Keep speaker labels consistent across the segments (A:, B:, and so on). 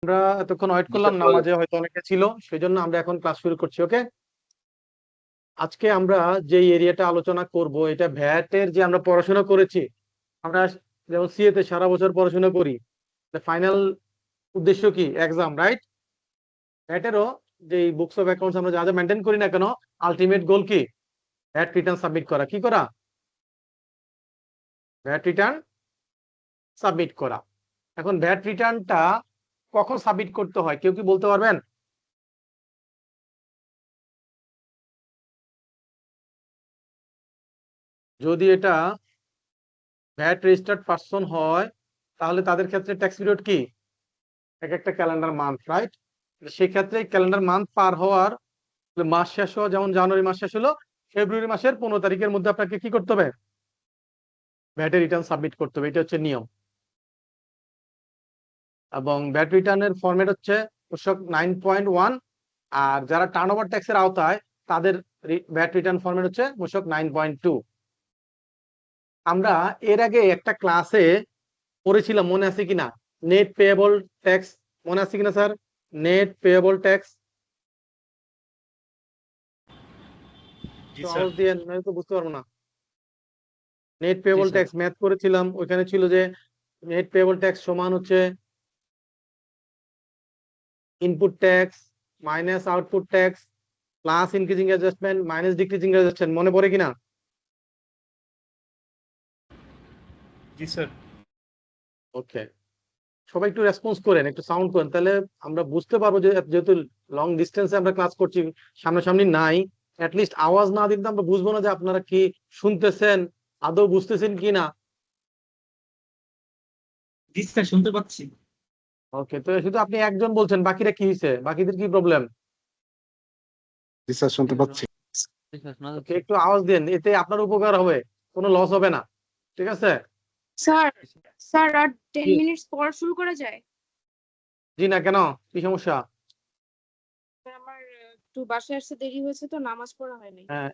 A: আমরা এতক্ষণ ওয়েট করলাম, নামাজে হয়তো অনেকে ছিল, সেই জন্য আমরা এখন ক্লাস শুরু করছি। ওকে, আজকে আমরা যে এরিয়াটা আলোচনা করব, এটা ভ্যাটের যে আমরা পড়াশোনা করেছি, আমরা যেমন সিএ তে সারা বছর পড়াশোনা করি, ফাইনাল উদ্দেশ্য কি? Exam, right? ভ্যাটেরও যে বুকস অফ অ্যাকাউন্টস আমরা যা যা মেনটেন করি না কেন, আলটিমেট গোল কি? ভ্যাট রিটার্ন সাবমিট করা। কি করা? ভ্যাট রিটার্ন সাবমিট করা। এখন ভ্যাট রিটার্নটা কখন সাবমিট করতে হয়, কেউ কি বলতে পারবেন? যদি এটা ভ্যাট রেজিস্টার্ড পারসন হয়, তাহলে তাদের ক্ষেত্রে ট্যাক্স পিরিয়ড কি? এক একটা ক্যালেন্ডার মান্থ, রাইট? সেক্ষেত্রে ক্যালেন্ডার মান্থ পার হওয়ার মাস শেষ হওয়া, যেমন জানুয়ারি মাস শেষ হলো, ফেব্রুয়ারি মাসের 15 তারিখের মধ্যে আপনাকে কি করতে হবে? ভ্যাটের রিটার্ন সাবমিট করতে হবে। এটা হচ্ছে নিয়ম। এবং ভ্যাট রিটার্নের ফরম্যাট হচ্ছে পোশাক 9.1, আর যারা টার্ন ওভার ট্যাক্সের আওতায় তাদের ভ্যাট রিটার্ন ফরম্যাট হচ্ছে পোশাক 9.2। আমরা এর আগে একটা ক্লাসে পড়েছিলাম, মনে আছে কিনা, নেট পেয়েবল ট্যাক্স। মনে আছে কিনা স্যার? নেট পেয়েবল ট্যাক্স আওয়াজ দিয়ে তো বুঝতে পারবো না। নেট পেয়েবল ট্যাক্স ম্যাথ করেছিলাম, ওইখানে ছিল যে নেট পেয়েবল ট্যাক্স সমান হচ্ছে input tax minus output tax plus increasing adjustment minus decreasing adjustment. মনে পড়ে কিনা?
B: জি স্যার।
A: ওকে, সবাই একটু রেসপন্স করেন, একটু সাউন্ড করেন, তাহলে আমরা বুঝতে পারবো যে যেহেতু লং ডিস্টেন্সে আমরা ক্লাস করছি, সামনাসামনি নাই, অ্যাটলিস্ট আওয়াজ না দিলে আমরা বুঝবো না যে আপনারা কি শুনতেছেন, আদৌ বুঝতেছেন কিনা।
B: জি স্যার, শুনতে পাচ্ছি।
A: ওকে, তো শুধু আপনি একজন বলছেন, বাকিরা কি হয়েছে? বাকিদের কি প্রবলেম?
C: জি স্যার, শুনতে পাচ্ছি।
A: ওকে, একটু আওয়াজ দেন, এতে আপনার উপকার হবে, কোনো লস হবে না। ঠিক আছে
D: স্যার? স্যার আর 10
A: জি।
D: মিনিটস পর শুরু করা যায়?
A: জি না, কেন? কি সমস্যা?
D: স্যার আমার একটু বাসায় আসতে দেরি হয়েছে, তো নামাজ পড়া হয়নি।
A: হ্যাঁ,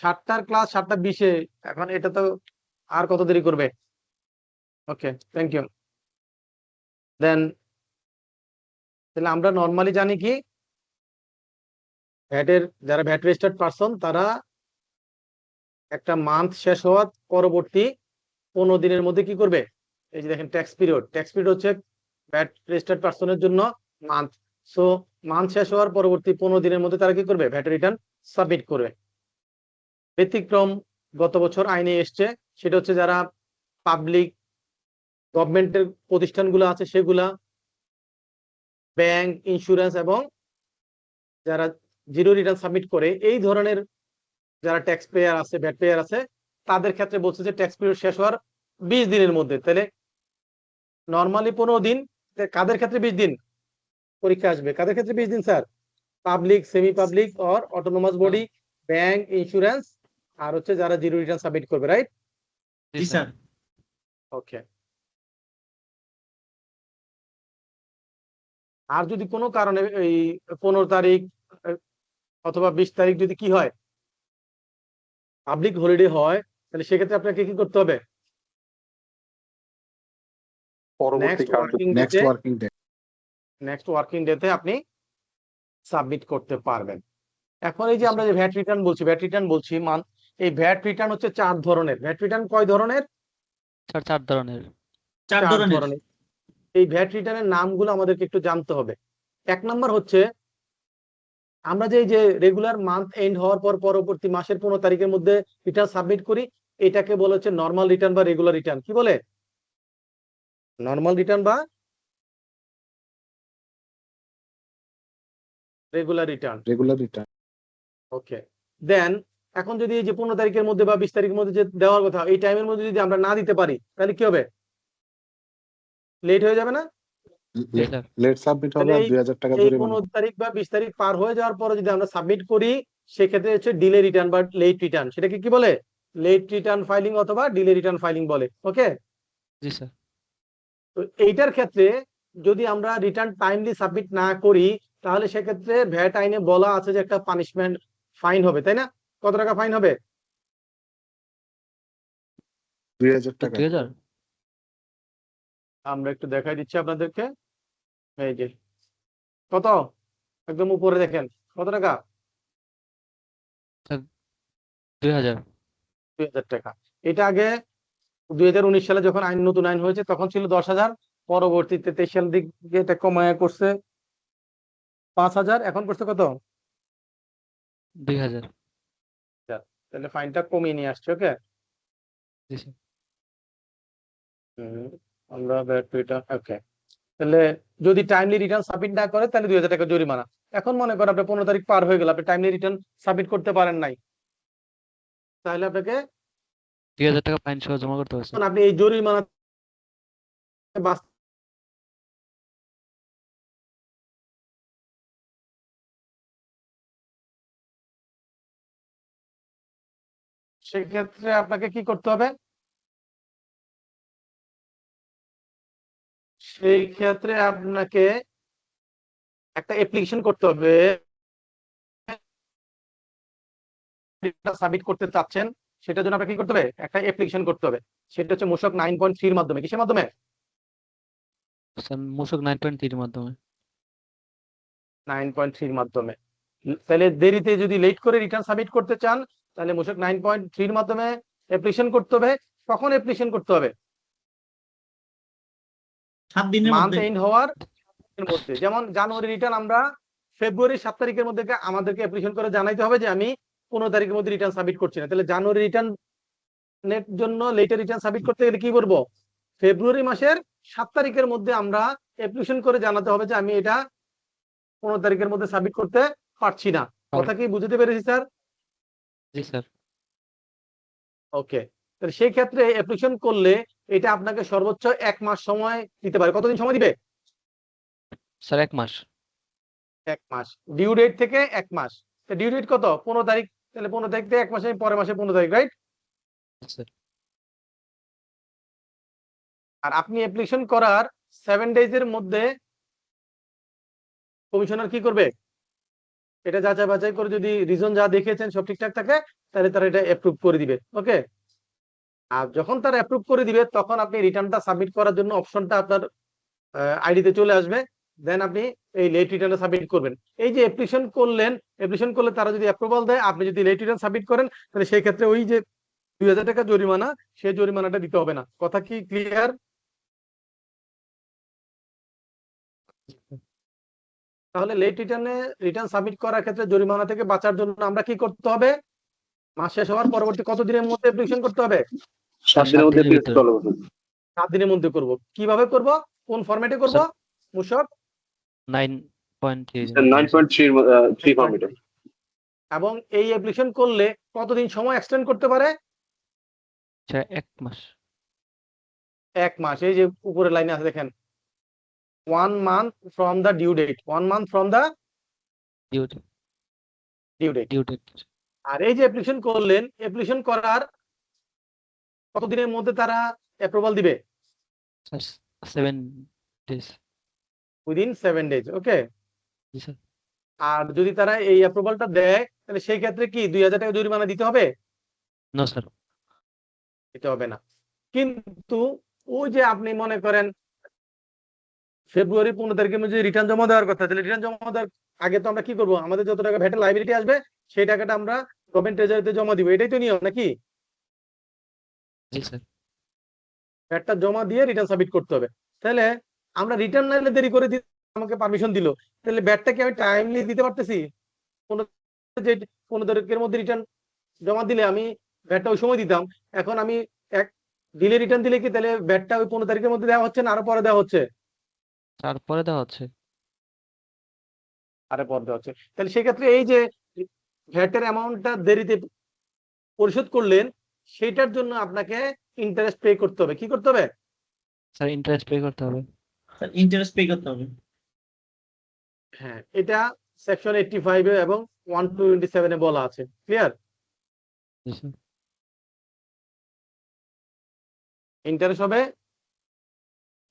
A: 7টার ক্লাস 7টা 20-এ, এখন এটা তো আর কত দেরি করবে? ওকে, থ্যাংক ইউ। দেন তাহলে আমরা নর্মালি জানি কি, ভ্যাটের যারা ভ্যাট রেজিস্টার্ড পারসন, তারা একটা মান্থ শেষ হওয়ার পরবর্তী 15 দিনের মধ্যে কি করবে? এই যে দেখেন, ট্যাক্স পিরিয়ড হচ্ছে ভ্যাট রেজিস্টার্ড পারসনের জন্য মান্থ। সো মান্থ শেষ হওয়ার পরবর্তী 15 দিনের মধ্যে তারা কি করবে? ভ্যাট রিটার্ন সাবমিট করবে। ব্যতিক্রম গত বছর আইনে এসছে, সেটা হচ্ছে যারা পাবলিক গভর্নমেন্টের প্রতিষ্ঠানগুলো আছে, সেগুলা ব্যাংক, ইন্স্যুরেন্স এবং যারা জিরো রিটার্ন সাবমিট করে, এই ধরনের যারা ট্যাক্স পেয়ার আছে, ভ্যাট পেয়ার আছে, তাদের ক্ষেত্রে বলছে যে ট্যাক্স পিরিয়ড শেষ হওয়ার 20 দিনের মধ্যে। তাহলে নর্মালি 15 দিন, কাদের ক্ষেত্রে 20 দিন? পরীক্ষা আসবে, কাদের ক্ষেত্রে 20 দিন sir? Public, semi public or autonomous body, bank, insurance, আর হচ্ছে যারা জিরো রিটার্ন সাবমিট করবে, রাইট?
B: জি স্যার।
A: ওকে, আর যদি কোনো কারণে এই 15 তারিখ অথবা 20 তারিখ যদি কি হয়, পাবলিক হলিডে হয়, তাহলে সেক্ষেত্রে আপনাকে কি করতে হবে?
C: পরবর্তী নেক্সট ওয়ার্কিং ডে
A: তে আপনি সাবমিট করতে পারবেন। এখন এই যে আমরা যে ভ্যাট রিটার্ন বলছি, এই ভ্যাট রিটার্ন হচ্ছে 4 ধরনের। ভ্যাট রিটার্ন কয় ধরনের?
E: স্যার 4 ধরনের।
B: 4 ধরনের।
A: এই ভ্যাট রিটার্নের নামগুলো আমাদেরকে একটু জানতে হবে। 1 নাম্বার হচ্ছে, আমরা যে রেগুলার মান্থ এন্ড হওয়ার পর পরবর্তী মাসের 15 তারিখের মধ্যে রিটার্ন সাবমিট করি, এটাকে বলা হচ্ছে নর্মাল রিটার্ন বা রেগুলার রিটার্ন। কি বলে? নর্মাল রিটার্ন বা রেগুলার রিটার্ন। ওকে, দেন এখন যদি এই যে 15 তারিখের মধ্যে বা 20 তারিখের মধ্যে যে দেওয়ার কথা, এই টাইমের মধ্যে যদি আমরা না দিতে পারি, তাহলে কি হবে? লেট হয়ে যাবে না?
C: লেট সাবমিট হবে, আর 2000 টাকা
A: এই
C: জরিমানা।
A: 15 তারিখ বা 20 তারিখ পার হয়ে যাওয়ার পরে যদি আমরা সাবমিট করি, সেক্ষেত্রে হচ্ছে ডিলে রিটার্ন বা লেট রিটার্ন। সেটাকে কি বলে? লেট রিটার্ন ফাইলিং অথবা ডিলে রিটার্ন ফাইলিং বলে। ওকে,
E: জি স্যার।
A: তো এইটার ক্ষেত্রে যদি আমরা রিটার্ন টাইমলি সাবমিট না করি, তাহলে সেক্ষেত্রে ভ্যাট আইনে বলা আছে যে একটা পানিশমেন্ট, ফাইন হবে, তাই না? কত টাকা ফাইন হবে?
C: 2000 টাকা।
E: 2000।
A: আমরা একটু দেখাই দিচ্ছি আপনাদেরকে। এই যে কত, একদম উপরে দেখেন কত টাকা,
E: 2000।
A: 2000 টাকা। এটা আগে 2019 সালে যখন নতুন আইন হয়েছে তখন ছিল 10,000, পরবর্তীতে 23 সাল দিকে এটা কমায় করছে 5,000, এখন করছে কত?
E: 2000।
A: তাহলে ফাইনটা কমিয়ে নিয়ে আসছে। ওকে,
E: জি স্যার।
A: আমরা এটা ওকে। তাহলে যদি টাইমলি রিটার্ন সাবমিট না করে তাহলে 2000 টাকা জরিমানা। এখন মনে করেন আপনার 15 তারিখ পার হয়ে গেল, আপনি টাইমলি রিটার্ন সাবমিট করতে পারেন নাই, তাহলে আপনাকে
E: 2000 টাকা ফাইন সহ জমা করতে হবে স্যার।
A: আপনি এই জরিমানা সেক্ষেত্রে আপনাকে কি করতে হবে? সেই ক্ষেত্রে আপনাকে একটা অ্যাপ্লিকেশন করতে হবে, সাবমিট করতে চাচ্ছেন সেটার জন্য আপনাকে কি করতে হবে? একটা অ্যাপ্লিকেশন করতে হবে। সেটা হচ্ছে মূসক 9.3 এর মাধ্যমে। কিসের মাধ্যমে?
E: স্যার মূসক 9.3 এর মাধ্যমে।
A: 9.3 এর মাধ্যমে। তাহলে দেরিতে যদি লেট করে রিটার্ন সাবমিট করতে চান তাহলে মূসক 9.3 এর মাধ্যমে অ্যাপ্লিকেশন করতে হবে। কখন অ্যাপ্লিকেশন করতে হবে?
B: 7 দিনের
A: মান্থ
B: মধ্যে।
A: এন্ড হওয়ার মধ্যে। যেমন জানুয়ারি রিটার্ন আমরা ফেব্রুয়ারির 7 তারিখের মধ্যে আমাদেরকে অ্যাপ্লিকেশন করে জানাইতে হবে যে আমি 15 তারিখের মধ্যে রিটার্ন সাবমিট করছি না। তাহলে জানুয়ারি রিটার্ন এর জন্য লেটার রিটার্ন সাবমিট করতে গেলে কি করব? ফেব্রুয়ারি মাসের 7 তারিখের মধ্যে আমরা অ্যাপ্লিকেশন করে জানাতে হবে যে আমি এটা 15 তারিখের মধ্যে সাবমিট করতে পারছি না। কথা কি বুঝতে পেরেছি স্যার?
E: জি স্যার।
A: ওকে, তাহলে সেই ক্ষেত্রে অ্যাপ্লিকেশন করলে এটা আপনাকে সর্বোচ্চ 1 মাস সময় দিতে পারে। কতদিন সময় দিবে?
E: স্যার 1 মাস।
A: 1 মাস। ডিউ ডেট থেকে 1 মাস। তো ডিউ ডেট কত? 15 তারিখ। তাহলে 15 তারিখ থেকে 1 মাসে পরের মাসে 15 তারিখ, রাইট?
E: স্যার
A: আর আপনি অ্যাপ্লিকেশন করার 7 ডেজ এর মধ্যে কমিশনার কি করবে? এটা যাচাই বাছাই করে যদি রিজন যা দেখিয়েছেন সব ঠিকঠাক থাকে তাহলে তারা এটা অ্যাপ্রুভ করে দিবে। ওকে, আর যখন তারা অ্যাপ্রুভ করে দিবে তখন আপনি রিটার্নটা সাবমিট করার জন্য অপশনটা আপনার আইডিতে চলে আসবে। দেন আপনি এই লেট রিটার্নটা সাবমিট করবেন। এই যে অ্যাপ্লিকেশন করলেন, অ্যাপ্লিকেশন করলে তারা যদি অ্যাপ্রুভাল দেয়, আপনি যদি লেট রিটার্ন সাবমিট করেন তাহলে সেই ক্ষেত্রে ওই যে 2000 টাকা জরিমানা, সেই জরিমানাটা দিতে হবে না। কথা কি ক্লিয়ার? তাহলে লেট রিটার্ন সাবমিট করার ক্ষেত্রে জরিমানা থেকে বাঁচার জন্য আমরা কি করতে হবে? মাস শেষ হওয়ার পরবর্তী কত দিনের মধ্যে অ্যাপ্লিকেশন করতে হবে?
C: 7 দিনের মধ্যে
E: ভিতরে।
A: 7 দিনের মধ্যে করব। কিভাবে করব? কোন ফরম্যাটে করব?
E: স্যার,
A: মূসক
E: 9.3
C: 9.3 ফরম্যাটে।
A: এবং এই অ্যাপ্লিকেশন করলে কতদিন সময় এক্সটেন্ড করতে পারে?
E: স্যার 1 মাস।
A: 1 মাস। এই যে উপরে লাইনে আছে দেখেন, 1 month from the due date, 1 month from the
E: due
A: due date।
E: Date.
A: আর এই যে অ্যাপ্লিকেশন করলেন, অ্যাপ্লিকেশন করার কতদিনের মধ্যে তারা অ্যাপ্রুভাল দিবে?
E: Sir 7 days.
A: Within 7 days. Okay,
E: জি স্যার।
A: আর যদি তারা এই অ্যাপ্রুভালটা দেয় তাহলে সেই ক্ষেত্রে কি 2000 টাকা জরিমানা দিতে হবে?
E: No sir.
A: দিতে হবে না। কিন্তু ওই যে আপনি মনে করেন ফেব্রুয়ারি 15 তারিখের মধ্যে রিটার্ন জমা দেওয়ার কথা, তাহলে রিটার্ন জমা দেওয়ার আগে তো আমরা কি করব? আমাদের যত টাকা ভ্যাটের লাইবিলিটি আসবে সেই টাকাটা আমরা গভর্নমেন্ট ট্রেজারিতে জমা দিব। এটাই তো নিয়ম নাকি?
E: জি স্যার।
A: ভ্যাটটা জমা দিয়ে রিটার্ন সাবমিট করতে হবে। তাহলে আমরা রিটার্ন নাইলে দেরি করে আমাকে পারমিশন দিল, তাহলে ভ্যাটটা কি আমি টাইমলি দিতে পারতেছি? 15 তারিখের মধ্যে রিটার্ন জমা দিলে আমি ভ্যাটটা ওই সময় দিতাম। এখন আমি এক ডিলে রিটার্ন দিলে কি তাহলে ভ্যাটটা ওই 15 তারিখের মধ্যে দেওয়া হচ্ছে না আরো পরে দেওয়া হচ্ছে?
E: তারপরে দেওয়া হচ্ছে।
A: আরে পরে দেওয়া হচ্ছে। তাহলে সেক্ষেত্রে এই যে ভ্যাটের অ্যামাউন্টটা দেরিতে পরিশোধ করলেন সেইটার জন্য আপনাকে ইন্টারেস্ট পে করতে হবে। কি করতে হবে?
E: স্যার ইন্টারেস্ট পে করতে হবে।
B: স্যার ইন্টারেস্ট পে করতে হবে।
A: হ্যাঁ, এটা সেকশন 85 এ এবং 127 এ বলা আছে। ক্লিয়ার?
E: জি স্যার।
A: ইন্টারেস্ট হবে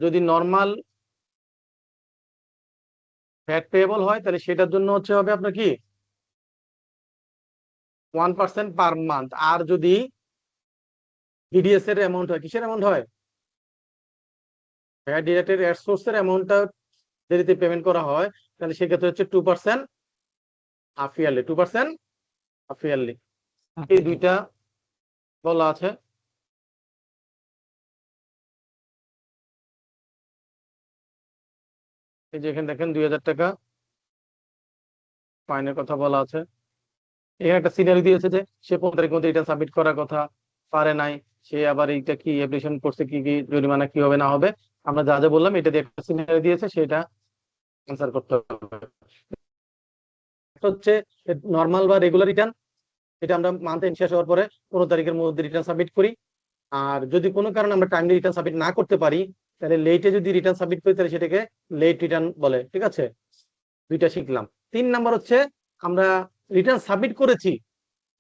A: যদি নরমাল ভ্যাট পেয়েবল হয় তাহলে সেটার জন্য হচ্ছে হবে আপনার কি 1% পার মান্থ। আর যদি ডিডিএস এর অ্যামাউন্ট হয়, কিসের অ্যামাউন্ট হয়? ভ্যাট ডিডাক্টেড এট সোর্স এর অ্যামাউন্টটা দেরিতে পেমেন্ট করা হয়, তাহলে সেক্ষেত্রে হচ্ছে 2% হাফ ইয়ারলি, 2% হাফ ইয়ারলি। এই দুইটা বলা আছে। এই যে এখানে দেখেন 2000 টাকা ফাইনের কথা বলা আছে। এখানে একটা সিনারি দিয়েছে যে সে 15 তারিখের মধ্যে এটা সাবমিট করার কথা, পারে নাই, সে আবার এইটা কি অ্যাপ্লিকেশন করছে, কি কি জরিমানা কি হবে না হবে, আমরা যা যা বললাম এটা দিয়ে একটা সিনারি দিয়েছে, সেটা অ্যান্সার করতে হবে। একটা হচ্ছে নর্মাল বা রেগুলার রিটার্ন, এটা আমরা মান্থ এন্ড শেষ হওয়ার পরে 15 তারিখের মধ্যে রিটার্ন সাবমিট করি। আর যদি কোনো কারণে আমরা টাইমলি রিটার্ন সাবমিট না করতে পারি, তাহলে লেটে যদি রিটার্ন সাবমিট করি তাহলে সেটাকে লেট রিটার্ন বলে। ঠিক আছে, দুইটা শিখলাম। 3 নাম্বার হচ্ছে আমরা রিটার্ন সাবমিট করেছি,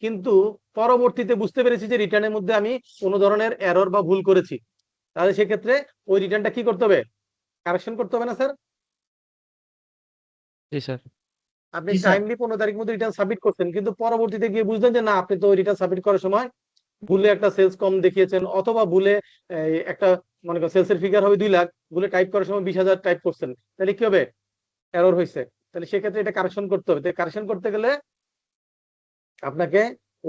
A: কিন্তু পরবর্তীতে বুঝতে পেরেছি যে রিটার্নের মধ্যে আমি কোনো ধরনের এরর বা ভুল করেছি, তাহলে সেক্ষেত্রে ওই রিটার্নটা কি করতে হবে? কারেকশন করতে হবে না স্যার?
E: জি স্যার।
A: আপনি
B: জি, স্যার।
A: টাইমলি 15 তারিখের মধ্যে রিটার্ন সাবমিট করছেন, কিন্তু পরবর্তীতে গিয়ে বুঝলেন যে না, আপনি তো রিটার্ন সাবমিট করার সময় ভুলে একটা সেলস কম দেখিয়েছেন, অথবা ভুলে একটা মনে করেন সেলসের ফিগার হবে 2 লাখ, ভুলে টাইপ করার সময় 20,000 টাইপ করছেন, তাহলে কি হবে? এরর হয়েছে। তাহলে সেক্ষেত্রে এটা কারেকশন করতে হবে। কারেকশন করতে গেলে আপনাকে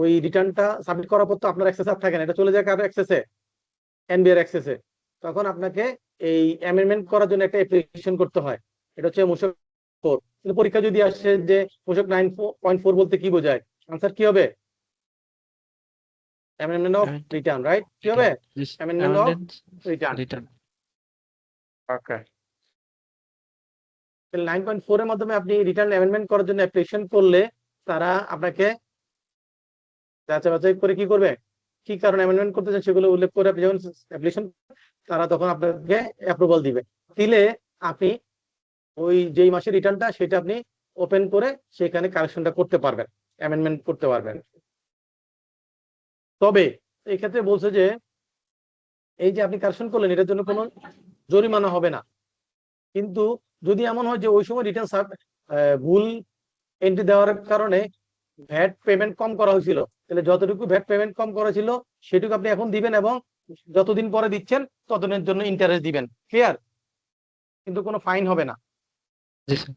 A: ওই রিটার্নটা সাবমিট করার পর তো আপনার অ্যাক্সেস আর থাকে না, এটা চলে যায় কার অ্যাক্সেসে? এনবিআর অ্যাক্সেসে। তখন আপনাকে এই অ্যামেন্ডমেন্ট করার জন্য একটা অ্যাপ্লিকেশন করতে হয়, এটা হচ্ছে মূসক 4। কিন্তু পরীক্ষা যদি আসে যে মূসক 9.4 বলতে কি বোঝায়, আনসার কি হবে? Amendment of return, right? কি হবে? Amendment of return.
E: রিটার্ন।
A: ওকে, 9.4 এর মাধ্যমে আপনি রিটার্ন অ্যামেন্ডমেন্ট করার জন্য অ্যাপ্লিকেশন করলে তারা আপনাকে যাচাই বাছাই করে কি করবে, কি কারণে অ্যামেন্ডমেন্ট করতে চান সেগুলো উল্লেখ করে আপনি যখন অ্যাপ্লিকেশন, তারা তখন আপনাকে অ্যাপ্রুভাল দিবে। দিলে আপনি ওই যেই মাসের রিটার্নটা সেটা আপনি ওপেন করে সেখানে কারেকশনটা করতে পারবেন, অ্যামেন্ডমেন্ট করতে পারবেন। তবে এই ক্ষেত্রে বলছে যে এই যে আপনি কারেকশন করলেন এটার জন্য কোনো জরিমানা হবে না, কিন্তু যদি এমন হয় যে ওই সময় রিটার্ন ভুল এন্ট্রি দেওয়ার কারণে ভ্যাট পেমেন্ট কম করা হয়েছিল, তাহলে যতটুকু ভ্যাট পেমেন্ট কম করা ছিল সেটুকু আপনি এখন দিবেন, এবং যতদিন পরে দিচ্ছেন ততদিনের জন্য ইন্টারেস্ট দিবেন। ক্লিয়ার? কিন্তু কোনো ফাইন হবে না।
E: জি স্যার।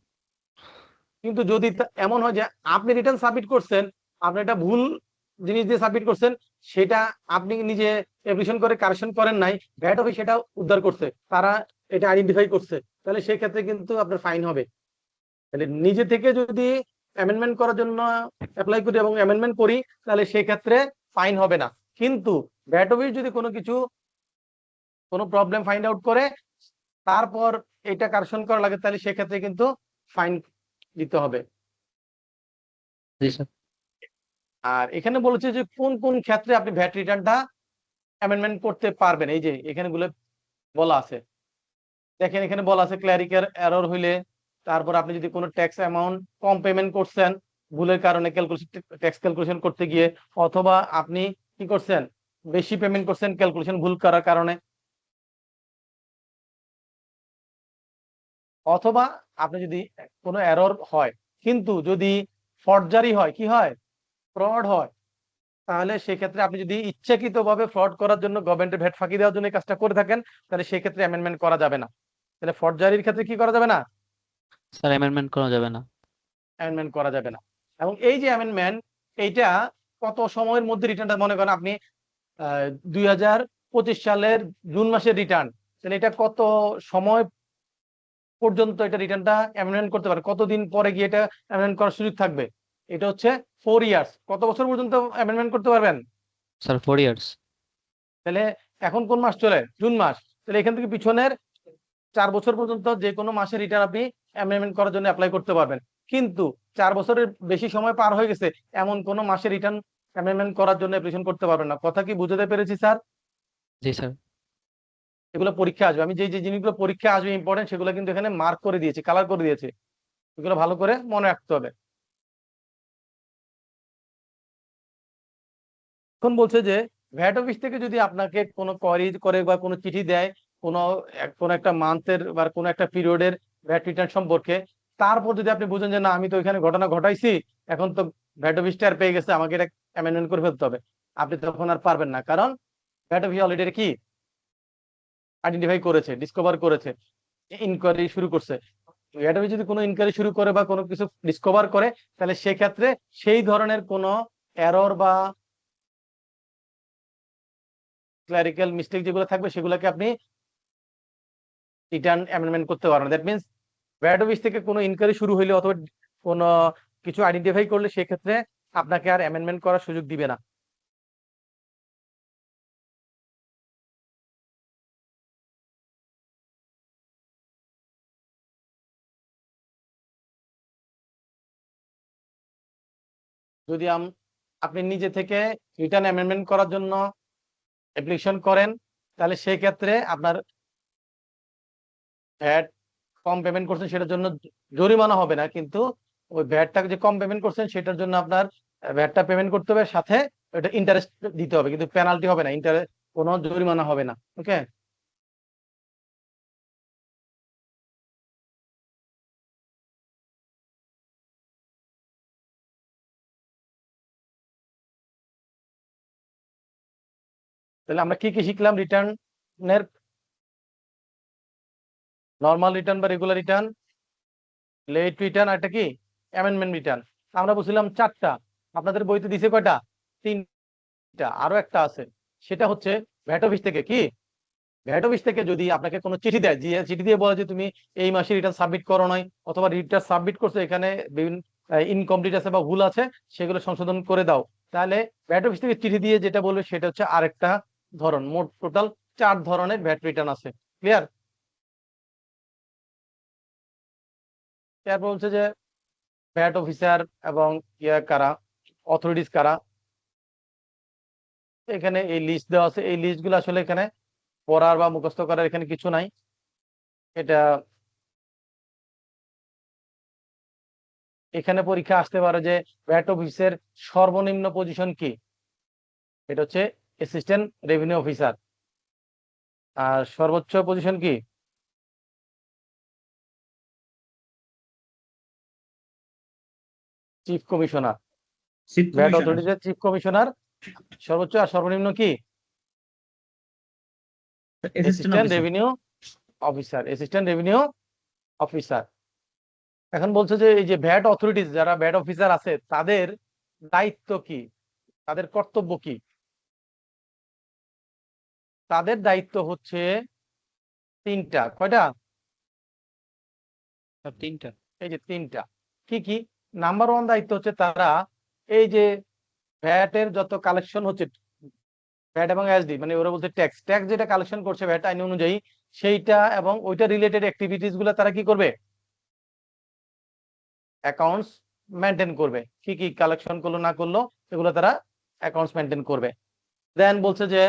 A: কিন্তু যদি এমন হয় যে আপনি রিটার্ন সাবমিট করছেন, আপনি একটা ভুল জিনিস দিয়ে সাবমিট করছেন, সেটা আপনি নিজে অ্যাপ্লিকেশন করে কারেকশন করেন নাই, ভ্যাট অফিস সেটা উদ্ধার করছে, তারা এটা আইডেন্টিফাই করছে, তাহলে সেই ক্ষেত্রে কিন্তু আপনার ফাইন হবে। তাহলে নিজে থেকে যদি অ্যামেন্ডমেন্ট করার জন্য অ্যাপ্লাই করি এবং অ্যামেন্ডমেন্ট করি, তাহলে সেই ক্ষেত্রে ফাইন হবে না। কিন্তু ভ্যাট অফিস যদি কোনো প্রবলেম ফাইন্ড আউট করে তারপর এটা কারেকশন করা লাগে, তাহলে সেক্ষেত্রে কিন্তু ফাইন দিতে হবে।
E: জি স্যার।
A: আর এখানে বলেছে যে কোন কোন ক্ষেত্রে আপনি ভ্যাট রিটার্নটা অ্যামেন্ডমেন্ট করতে পারবেন, এই যে এখানে গুলো বলা আছে। দেখেন এখানে বলা আছে ক্ল্যারিক্যাল এরর হইলে, তারপর আপনি যদি কোনো ট্যাক্স অ্যামাউন্ট কম পেমেন্ট করছেন ভুলের কারণে ট্যাক্স ক্যালকুলেশন করতে গিয়ে, অথবা আপনি কি করছেন বেশি পেমেন্ট করছেন ক্যালকুলেশন ভুল করার কারণে, অথবা আপনি যদি কোনো এরর হয়, কিন্তু যদি ফর্জারি হয়, কি হয়, ফ্রড হয়, তাহলে সেক্ষেত্রে আপনি যদি ইচ্ছাকৃতভাবে ফ্রড করার জন্য গভর্নমেন্টের ভ্যাট ফাঁকি দেওয়ার জন্য এই কাজটা করে থাকেন, তাহলে সেক্ষেত্রে অ্যামেন্ডমেন্ট করা যাবে না। তাহলে ফর্জারির ক্ষেত্রে কি করা যাবে না?
E: স্যার অ্যামেন্ডমেন্ট করা যাবে না।
A: অ্যামেন্ডমেন্ট করা যাবে না। এবং এই যে অ্যামেন্ডমেন্ট, এইটা কত সময়ের মধ্যে রিটার্নটা, মনে করেন আপনি 2025 সালের জুন মাসের রিটার্ন, তাহলে এটা কত সময় পর্যন্ত এটা রিটার্নটা অ্যামেন্ডমেন্ট করতে পারে, কতদিন পরে গিয়ে এটা অ্যামেন্ডমেন্ট করার সুযোগ থাকবে? এটা হচ্ছে 4 ইয়ার্স। কত বছর পর্যন্ত অ্যামেন্ডমেন্ট করতে পারবেন?
E: Sir 4 years.
A: তাহলে এখন কোন মাস চলে? জুন মাস। তাহলে এখান থেকে পিছনের 4 বছর পর্যন্ত যে কোনো মাসে রিটার্ন আপনি অ্যামেন্ডমেন্ট করার জন্য অ্যাপ্লাই করতে পারবেন। কিন্তু 4 বছরের বেশি সময় পার হয়ে গেছে এমন কোন মাসে রিটার্ন অ্যামেন্ডমেন্ট করার জন্য অ্যাপ্লিকেশন করতে পারবেন না। কথা কি বুঝতে পেরেছি স্যার?
E: জি স্যার।
A: এগুলো পরীক্ষা আসবে, আমি যে যে জিনিসগুলো পরীক্ষা আসবে ইম্পর্টেন্ট সেগুলো কিন্তু এখানে মার্ক করে দিয়েছি, কালার করে দিয়েছি, এগুলো ভালো করে মনে রাখতে হবে। এখন বলছে যে ভ্যাট অফিস থেকে যদি আপনাকে কোনো কোয়ারি করে বা কোনো চিঠি দেয় কোনো একটা মান্থের বা কোনো একটা পিরিয়ডের ভ্যাট রিটার্ন সম্পর্কে, তারপর যদি আপনি বুঝেন যে না আমি তো ওইখানে ঘটনা ঘটাইছি, এখন তো ভ্যাট অফিস টের পেয়ে গেছে, আমাকে এটা অ্যামেন্ডমেন্ট করে ফেলতে হবে, আপনি তখন আর পারবেন না, কারণ ভ্যাট অফিস অলরেডি কি আইডেন্টিফাই করেছে, ডিসকভার করেছে, ইনকোয়ারি শুরু করছে। ভ্যাট অফিস যদি কোনো ইনকোয়ারি শুরু করে বা কোনো কিছু ডিসকভার করে, তাহলে সেক্ষেত্রে সেই ধরনের কোনো এরর বা ক্লারিক্যাল মিস্টেক যেগুলো থাকবে সেগুলোকে আপনি রিটার্ন অ্যামেন্ডমেন্ট করতে পারবেন। দ্যাট মিনস ভ্যাট অফিস থেকে কোনো ইনকোয়ারি শুরু হইলে অথবা কোনো কিছু আইডেন্টিফাই করলে সেক্ষেত্রে আপনাকে আর অ্যামেন্ডমেন্ট করার সুযোগ দিবে না। যদি আপনি নিজে থেকে রিটার্ন অ্যামেন্ডমেন্ট করার জন্য অ্যাপ্লিকেশন করেন, তাহলে সেই ক্ষেত্রে আপনার ভ্যাট কম পেমেন্ট করছেন সেটার জন্য জরিমানা হবে না, কিন্তু ওই ভ্যাটটা যে কম পেমেন্ট করছেন সেটার জন্য আপনার ভ্যাটটা পেমেন্ট করতে হবে, সাথে ওটা ইন্টারেস্ট দিতে হবে, কিন্তু পেনাল্টি হবে না, ইন্টারেস্ট কোনো জরিমানা হবে না। ওকে, তাহলে আমরা কি কি শিখলাম? রিটার্নের নর্মাল রিটার্ন বা রেগুলার রিটার্ন, লেট রিটার্ন, আর একটা কি অ্যামেন্ডমেন্ট রিটার্ন। আমরা বুঝলাম চারটা, আপনাদের বইতে দিছে কয়টা? তিনটা, আরো একটা আছে, সেটা হচ্ছে ভ্যাট অফিস থেকে কি, ভ্যাট অফিস থেকে যদি আপনাকে কোনো চিঠি দেয়, যে চিঠি দিয়ে বলে যে তুমি এই মাসে রিটার্ন সাবমিট করো নাই, অথবা রিটার্ন সাবমিট করছো এখানে বিভিন্ন ইনকমপ্লিট আছে বা ভুল আছে, সেগুলো সংশোধন করে দাও, তাহলে ভ্যাট অফিস থেকে চিঠি দিয়ে যেটা বলবে সেটা হচ্ছে আরেকটা ধরন। মোট টোটাল 4 ধরনের ভ্যাট রিটার্ন আছে। ক্লিয়ার? এরপর বলছে যে ভ্যাট অফিসার এবং কারা, অথরিটিস কারা, এখানে এই লিস্ট দেওয়া আছে। এই লিস্টগুলো আসলে এখানে পড়ার বা মুখস্থ করার এখানে কিছু নাই। এটা এখানে পরীক্ষা আসতে পারে যে ভ্যাট অফিসের সর্বনিম্ন পজিশন কি, এটা হচ্ছে অ্যাসিস্ট্যান্ট রেভিনিউ অফিসার। আর সর্বোচ্চ পজিশন কি? Chief commissioner.
B: Chief
A: VAT
B: commissioner.
A: অথরিটির চিফ কমিশনার সর্বোচ্চ, আর সর্বনিম্ন কি?
B: Assistant
A: assistant
B: officer.
A: Revenue officer, assistant revenue officer. এখন বলছে যে এই যে ভ্যাট অথরিটিস, যারা ভ্যাট অফিসার আছে, তাদের দায়িত্ব কি, তাদের কর্তব্য কি? তাদের দায়িত্ব হচ্ছে তিনটা। কয়টা?
E: তিনটা।
A: এই যে তিনটা। কি কি? নাম্বার 1 দায়িত্ব হচ্ছে তারা এই যে ভ্যাটের যত কালেকশন হচ্ছে, ভ্যাট এবং এসডি মানে ওরা বলছে ট্যাক্স, ট্যাক্স যেটা কালেকশন করছে ভ্যাট আইন অনুযায়ী, সেইটা এবং ওইটা রিলেটেড অ্যাক্টিভিটিস গুলো তারা কি করবে? অ্যাকাউন্টস মেনটেন করবে। কি কি কালেকশন করলো না করলো এগুলো তারা অ্যাকাউন্টস মেনটেন করবে। দেন বলছে যে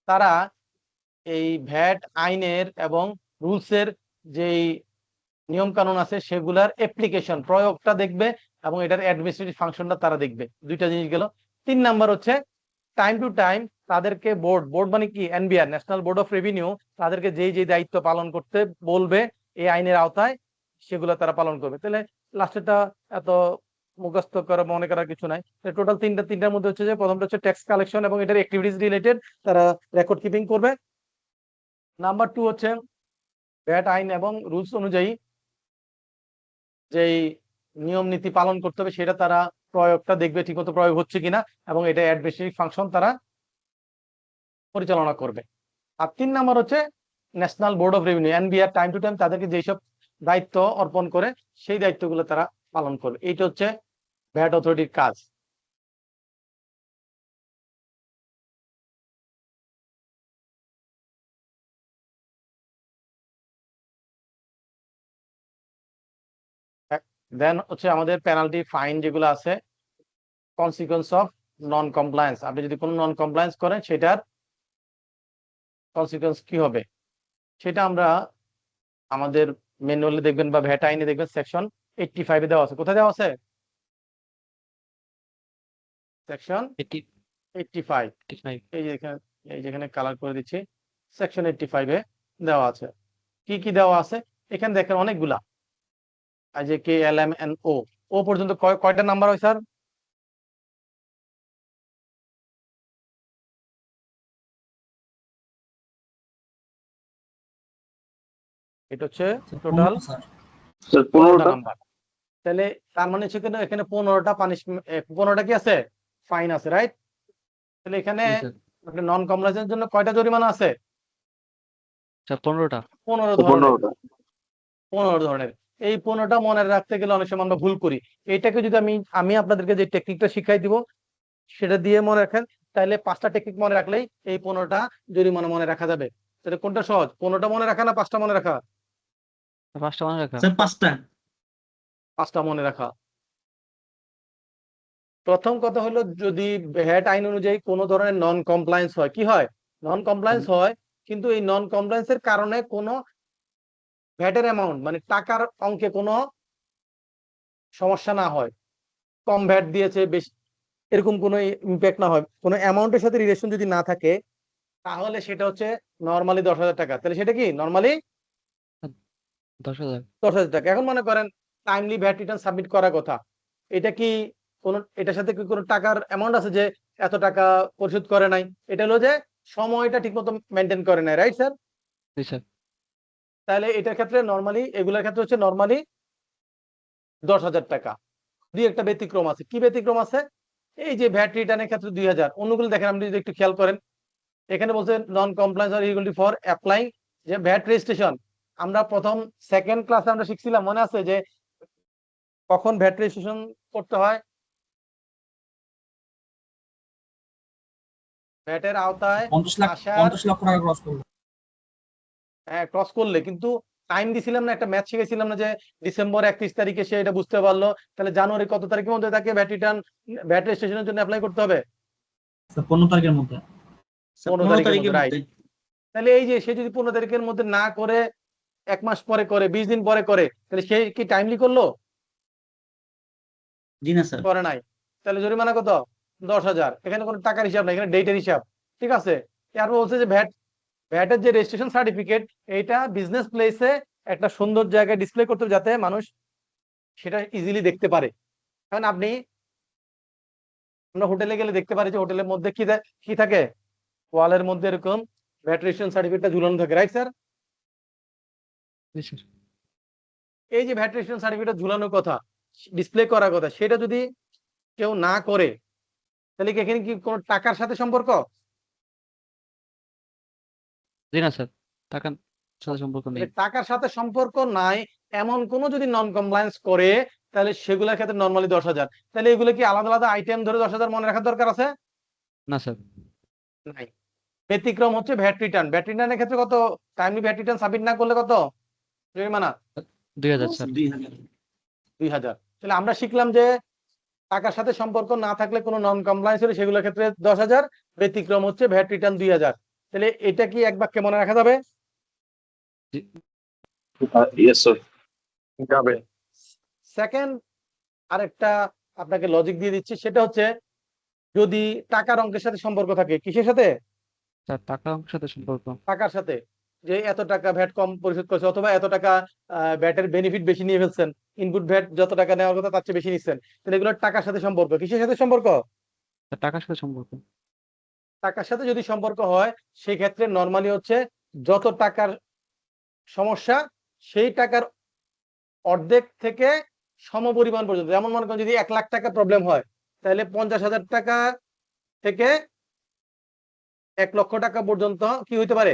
A: তারা এই ভ্যাট আইনের এবং রুলসের যেই নিয়ম কানুন আছে সেগুলার অ্যাপ্লিকেশন, প্রয়োগটা দেখবে, এবং এটার অ্যাডমিনিস্ট্রেটিভ ফাংশনটা তারা দেখবে। দুইটা জিনিস গেল। 3 নাম্বার হচ্ছে টাইম টু টাইম তাদেরকে বোর্ড, বোর্ড মানে কি, NBR, national board of revenue, তাদেরকে যেই যেই দায়িত্ব পালন করতে বলবে এই আইনের আওতায়, সেগুলো তারা পালন করবে। তাহলে লাস্টেটা এত মুখস্থ করা মনে করার কিছু নাই। টোটাল তিনটার মধ্যে হচ্ছে যে প্রথমটা হচ্ছে ট্যাক্স কালেকশন এবং এটার অ্যাক্টিভিটিস রিলেটেড, তারা রেকর্ড কিপিং করবে। নাম্বার 2 হচ্ছে ভ্যাট আইন এবং রুলস অনুযায়ী যেই নিয়ম নীতি পালন করতে হবে সেটা তারা প্রয়োগটা দেখবে ঠিকমতো প্রয়োগ হচ্ছে কিনা, এবং এটা অ্যাডমিনিস্ট্রেটিভ ফাংশন তারা পরিচালনা করবে। আর 3 নাম্বার হচ্ছে national board of revenue, NBR, time to time তাদেরকে যেসব দায়িত্ব অর্পণ করে সেই দায়িত্বগুলো তারা পালন করবে। এইটা হচ্ছে ভ্যাট অথরিটির কাজ। দেন হচ্ছে আমাদের পেনাল্টি ফাইন যেগুলো আছে, কনসিকুয়েন্স অফ নন কমপ্লায়েন্স। আপনি যদি কোনো নন কমপ্লায়েন্স করেন সেটার কনসিকুয়েন্স কি হবে, সেটা আমরা আমাদের ম্যানুয়ালে দেখবেন বা ভ্যাট আইনে দেখবেন সেকশন 85 দেওয়া আছে। কোথায় দেওয়া আছে? সেকশন 85। এই যে এখানে, এই যেখানে কালার করে দিচ্ছি, সেকশন 85 এ দেওয়া আছে। কি কি দেওয়া আছে এখানে দেখেন অনেকগুলা। এই যে কে এল এম এন ও, ও পর্যন্ত কয়টা নাম্বার হয় স্যার? এটা হচ্ছে টোটাল
C: স্যার
A: 15টা
C: 15টা।
A: নাম্বার। তাহলে তার মানে সেখানে এখানে 15টা পানিশমেন্ট, 15টা কি আছে, ফাইন আছে, রাইট? তাহলে এখানে
E: জি স্যার।
A: নন কমপ্লায়েন্সের জন্য কয়টা জরিমানা আছে?
E: স্যার 15টা।
A: 15 ধরনের।
C: 15টা।
A: 15 ধরনের। এই 15টা মনে রাখতে গেলে অনেক সময় আমরা ভুল করি। এইটাকে যদি আমি আপনাদেরকে যে টেকনিকটা শিখাই দিব সেটা দিয়ে মনে রাখেন, তাহলে 5টা টেকনিক মনে রাখলেই এই 15টা জরিমানা মনে রাখা যাবে। তাহলে কোনটা সহজ, 15টা মনে রাখা না 5টা মনে রাখা?
E: 5টা মনে রাখা।
B: স্যার 5টা।
A: 5টা মনে রাখা। প্রথম কথা হলো, যদি ভ্যাট আইন অনুযায়ী কোনো ধরনের নন কমপ্লায়েন্স হয়, কি হয়, নন কমপ্লায়েন্স হয়, কিন্তু এই নন কমপ্লায়েন্সের কারণে কোনো ভ্যাটের অ্যামাউন্ট মানে টাকার অঙ্কে কোনো সমস্যা না হয়, কম ভ্যাট দিয়েছে বেশি, এরকম কোনো ইম্প্যাক্ট না হয়, কোনো অ্যামাউন্টের সাথে রিলেশন যদি না থাকে, তাহলে সেটা হচ্ছে নর্মালি 10,000 টাকা। তাহলে সেটা কি নর্মালি
E: 10,000।
A: 10,000 টাকা। এখন মনে করেন টাইমলি ভ্যাট রিটার্ন সাবমিট করার কথা, এটা কি কোন, এটার সাথে কি কোনো টাকার অ্যামাউন্ট আছে যে এত টাকা পরিশোধ করে নাই? এটা হলো যে সময়টা ঠিকমতো মেনটেন করে নাই, রাইট স্যার?
E: জি স্যার।
A: তাহলে এটার ক্ষেত্রে নর্মালি, এগুলোর ক্ষেত্রে হচ্ছে নর্মালি 10,000 টাকা। দুই একটা ব্যতিক্রম আছে। কি ব্যতিক্রম আছে? এই যে ভ্যাট রিটার্নের ক্ষেত্রে 2,000, অন্যগুলো দেখেন, আপনি যদি একটু খেয়াল করেন, এখানে বলছে নন কমপ্লায়েন্স আর ইলিজিবিলিটি ফর অ্যাপ্লাইং যে ভ্যাট রেজিস্ট্রেশন। আমরা প্রথম সেকেন্ড ক্লাসে আমরা শিখছিলাম, মনে আছে যে কখন ভ্যাট রেজিস্ট্রেশন করতে হয়? ভ্যাটের আওতায়
F: 50 লক্ষ টাকা ক্রস করলো।
A: ক্রস করলে, কিন্তু টাইম দিছিলাম না, একটা ম্যাথ শিখেছিলাম না যে ডিসেম্বর 31 তারিখে সে এটা বুঝতে পারলো, তাহলে জানুয়ারি কত তারিখের মধ্যে তাকে ভ্যাট রিটার্ন, ভ্যাট রেজিস্ট্রেশনের জন্য অ্যাপ্লাই করতে হবে?
F: স্যার 15 তারিখের মধ্যে।
A: 15 তারিখের
B: মধ্যে।
A: মধ্যে, তাহলে এই যে সে যদি 15 তারিখের মধ্যে না করে 1 মাস পরে করে, 20 দিন পরে করে, তাহলে সে কি টাইমলি করলো?
B: জি না স্যার।
A: করে নাই। তাহলে জরিমানা কত? 10,000। এখানে কোনো টাকার হিসাব নাই, এখানে ডেটের হিসাব, ঠিক আছে? তারপর বলছে যে ভ্যাটের যে রেজিস্ট্রেশন সার্টিফিকেট, এইটা বিজনেস প্লেসে একটা সুন্দর জায়গায় ডিসপ্লে করতে হবে, যাতে মানুষ সেটা ইজিলি দেখতে পারে। কারণ আমরা হোটেলে গেলে দেখতে পারি যে হোটেলের মধ্যে কি থাকে, ওয়ালের মধ্যে এরকম ভ্যাট রেজিস্ট্রেশন সার্টিফিকেটটা ঝুলানো থাকে, রাইট স্যার?
E: জি স্যার।
A: এই যে ভ্যাট রেজিস্ট্রেশন সার্টিফিকেট ঝুলানোর কথা, ডিসপ্লে করার কথা, সেটা যদি কেউ না করে, তাহলে কি এখানে কি কোনো টাকার সাথে সম্পর্ক?
E: জি না স্যার, টাকার সাথে সম্পর্ক নেই।
A: টাকার সাথে সম্পর্ক নাই এমন কোন যদি নন কমপ্লায়েন্স করে, তাহলে সেগুলোর ক্ষেত্রে নরমালি 10,000। তাহলে এগুলো কি আলাদা আলাদা আইটেম ধরে 10,000 মনে রাখার দরকার আছে?
E: না স্যার।
A: নাই। ব্যতিক্রম হচ্ছে ভ্যাট রিটার্ন। ভ্যাট রিটার্নের ক্ষেত্রে কত, টাইমলি ভ্যাট রিটার্ন সাবমিট না করলে কত জরিমানা?
E: 2,000 স্যার।
B: 2,000।
A: 2,000। তাহলে আমরা শিখলাম যে টাকার সাথে সম্পর্ক না থাকলে কোনো নন কমপ্লায়েন্স হলে সেগুলোর ক্ষেত্রে 10,000, ব্যতিক্রম হচ্ছে ভ্যাট রিটার্ন 2,000। তাহলে এটা কি এক বাক্যে মনে রাখা যাবে?
C: Yes sir.
A: যাবে। সেকেন্ড আরেকটা আপনাকে লজিক দিয়ে দিচ্ছি, সেটা হচ্ছে যদি টাকার অঙ্কের সাথে সম্পর্ক থাকে, কিসের সাথে?
E: স্যার টাকার অঙ্কের সাথে সম্পর্ক।
A: টাকার সাথে, যে এত টাকা ভ্যাট কম পরিশোধ করছে, অথবা এত টাকা ভ্যাটের বেনিফিট বেশি নিয়ে ফেলছেন, ইনপুট ভ্যাট যত টাকা নেওয়ার কথা তার চেয়ে বেশি নিচ্ছেন, তাহলে এগুলো টাকার সাথে সম্পর্ক। কিসের সাথে সম্পর্ক?
E: স্যার টাকার সাথে সম্পর্ক।
A: টাকার সাথে যদি সম্পর্ক হয়, সেই ক্ষেত্রে নরমালি হচ্ছে যত টাকার সমস্যা, সেই টাকার অর্ধেক থেকে সমপরিমাণ পর্যন্ত। যেমন মনে করেন যদি 1 লাখ টাকা প্রবলেম হয়, তাহলে 50,000 টাকা থেকে 1 লক্ষ টাকা পর্যন্ত কি হইতে পারে,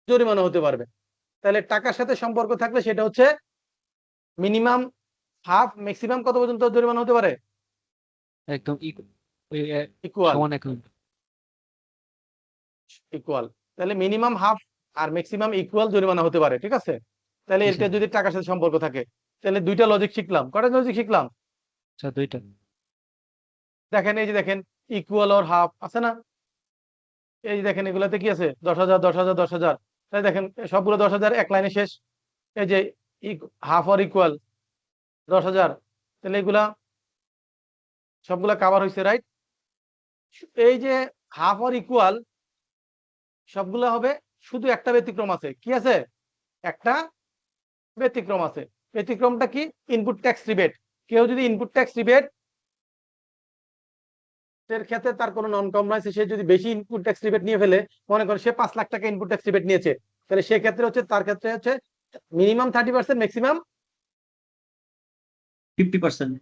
A: জরিমানা হতে পারবে। তাহলে টাকার সাথে সম্পর্ক থাকলে সেটা হচ্ছে মিনিমাম হাফ, ম্যাক্সিমাম কত পর্যন্ত জরিমানা হতে পারে?
E: একদম
A: ইকুয়াল।
E: সমান অ্যাকাউন্ট।
A: ইকুয়াল। তাহলে মিনিমাম হাফ আর ম্যাক্সিমাম ইকুয়াল জরিমানা হতে পারে, ঠিক আছে? তাহলে
E: জি
A: এটা
E: স্যার।
A: যদি টাকার সাথে সম্পর্ক থাকে, তাহলে দুইটা লজিক শিখলাম। কয়টা লজিক শিখলাম?
E: স্যার 2টা।
A: দেখেন, এই যে দেখেন ইকুয়াল আর হাফ আছে না, এই যে দেখেন এগুলাতে কি আছে, 10,000 10,000 10,000। তাহলে দেখেন সবগুলো 10,000 এক লাইনে শেষ। এই যে হাফ আর ইকুয়াল 10,000, তাহলে এগুলা সবগুলা কভার হয়েছে, রাইট? এই যে হাফ আর ইকুয়াল সবগুলা হবে, শুধু একটা ব্যতিক্রম আছে। কি আছে? একটা ব্যতিক্রম আছে। ব্যতিক্রমটা কি? Input tax rebate. কেউ যদি ইনপুট ট্যাক্স রিবেট এর ক্ষেত্রে তার কোনো নন কমপ্লায়েন্স, সে যদি বেশি ইনপুট ট্যাক্স রিবেট নিয়ে ফেলে, মনে করে সে 5 লাখ টাকা ইনপুট ট্যাক্স রিবেট নিয়েছে, তাহলে সেক্ষেত্রে হচ্ছে তার ক্ষেত্রে হচ্ছে মিনিমাম 30%, ম্যাক্সিমাম
B: 50%।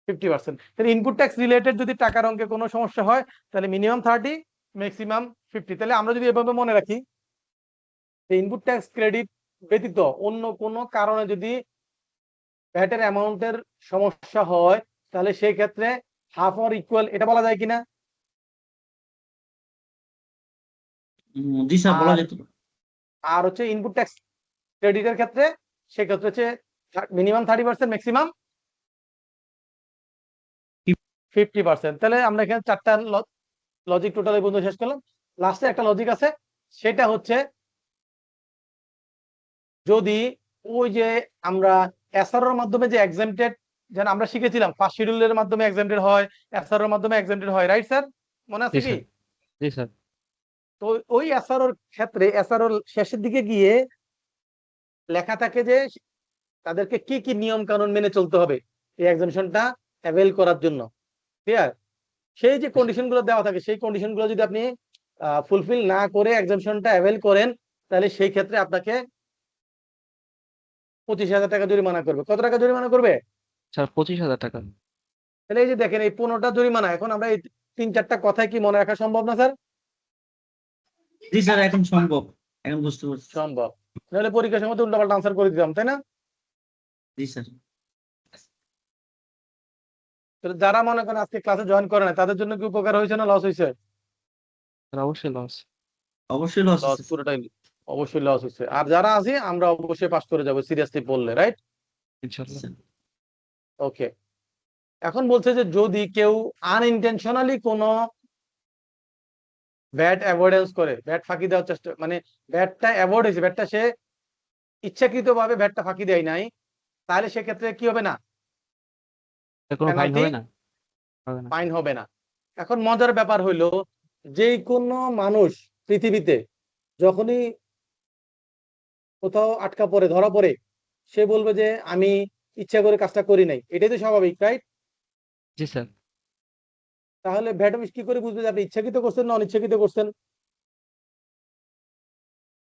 A: 50%। তাহলে ইনপুট ট্যাক্স রিলেটেড যদি টাকার অঙ্কে কোনো সমস্যা হয় তাহলে মিনিমাম 30, ম্যাক্সিমাম 50। তাহলে আমরা যদি এভাবে মনে রাখি, ইনপুট ট্যাক্স ক্রেডিট ব্যতীত অন্য কোনো কারণে যদি ভ্যাটের অ্যামাউন্টের সমস্যা হয় তাহলে সেই ক্ষেত্রে হাফ অর ইকুয়াল এটা বলা যায় কিনা?
B: জি স্যার, বলা
A: আর
B: যেত।
A: আর হচ্ছে ইনপুট ট্যাক্স ক্রেডিটের ক্ষেত্রে সেক্ষেত্রে হচ্ছে মিনিমাম 30%, ম্যাক্সিমাম 50%। তাহলে আমরা এখানে চারটা লজিক টোটাল এই পর্যন্ত শেষ করলাম। লাস্টে একটা লজিক আছে, সেটা হচ্ছে যদি ওই যে আমরা এসআরওর মাধ্যমে যে এক্সামটেড, যেন আমরা শিখেছিলাম ফার্স্ট শিডিউলের মাধ্যমে এক্সামটেড হয়, এসআরওর মাধ্যমে এক্সামটেড হয়, রাইট স্যার? মনে আছে
E: জি
A: কি?
E: স্যার। জি স্যার।
A: তো ওই এসআরওর ক্ষেত্রে এসআরওর শেষের দিকে গিয়ে লেখা থাকে যে তাদেরকে কি কি নিয়ম কানুন মেনে চলতে হবে এই এক্সামশনটা অ্যাভেল করার জন্য। ক্লিয়ার? সেই যে কন্ডিশন গুলো দেওয়া থাকে সেই কন্ডিশন গুলো যদি আপনি ফুলফিল না করে এক্সামশনটা অ্যাভেল করেন তাহলে সেই ক্ষেত্রে আপনাকে 25,000 টাকা জরিমানা করবে। কত টাকা জরিমানা করবে?
E: স্যার 25,000 টাকা।
A: তাহলে এই যে দেখেন এই 15টা জরিমানা, এখন আমরা এই 3-4টা কথায় কি মনে রাখা সম্ভব না স্যার?
B: জি স্যার, এখন সম্ভব, এখন বুঝতে পারছি।
A: সম্ভব। নাহলে পরীক্ষার সময় তো উল্টাপাল্টা আনসার করে দিতাম, তাই না?
B: জি স্যার।
A: তাহলে যারা মনে করেন আজকে ক্লাসে জয়েন করে না তাদের জন্য কি উপকার হয়েছে না লস হয়েছে?
E: স্যার অবশ্যই লস।
B: অবশ্যই লস
A: লস,
B: আছে।
A: পুরোটাই অবশ্যই লস হয়েছে। আর যারা আছি আমরা অবশ্যই পাস করে যাবো সিরিয়াসলি পড়লে, রাইট?
E: ইনশাআল্লাহ।
A: ওকে। এখন বলছে যে যদি কেউ আনইনটেনশনালি কোনো ভ্যাট অ্যাভয়েডেন্স করে, ভ্যাট ফাঁকি দেওয়ার চেষ্টা, মানে ভ্যাটটা অ্যাভয়েড হয়েছে, ভ্যাটটা সে ইচ্ছাকৃতভাবে ভ্যাটটা ফাঁকি দেয় নাই, তাহলে সেক্ষেত্রে কি হবে না?
E: স্যার কোনো ফাইন
A: পেনাল্টি,
E: হবে না? হবে না।
A: ফাইন হবে না। এখন মজার ব্যাপার হইলো যে কোনো মানুষ পৃথিবীতে যখনই কোথাও আটকা পড়ে, ধরা পড়ে, সে বলবে যে আমি ইচ্ছা করে কাজটা করি নাই। এটাই তো স্বাভাবিক, রাইট?
E: জি স্যার।
A: তাহলে ভ্যাট অফিস কি করে বুঝবে যে আপনি ইচ্ছাকৃত করছেন না অনিচ্ছাকৃত করছেন?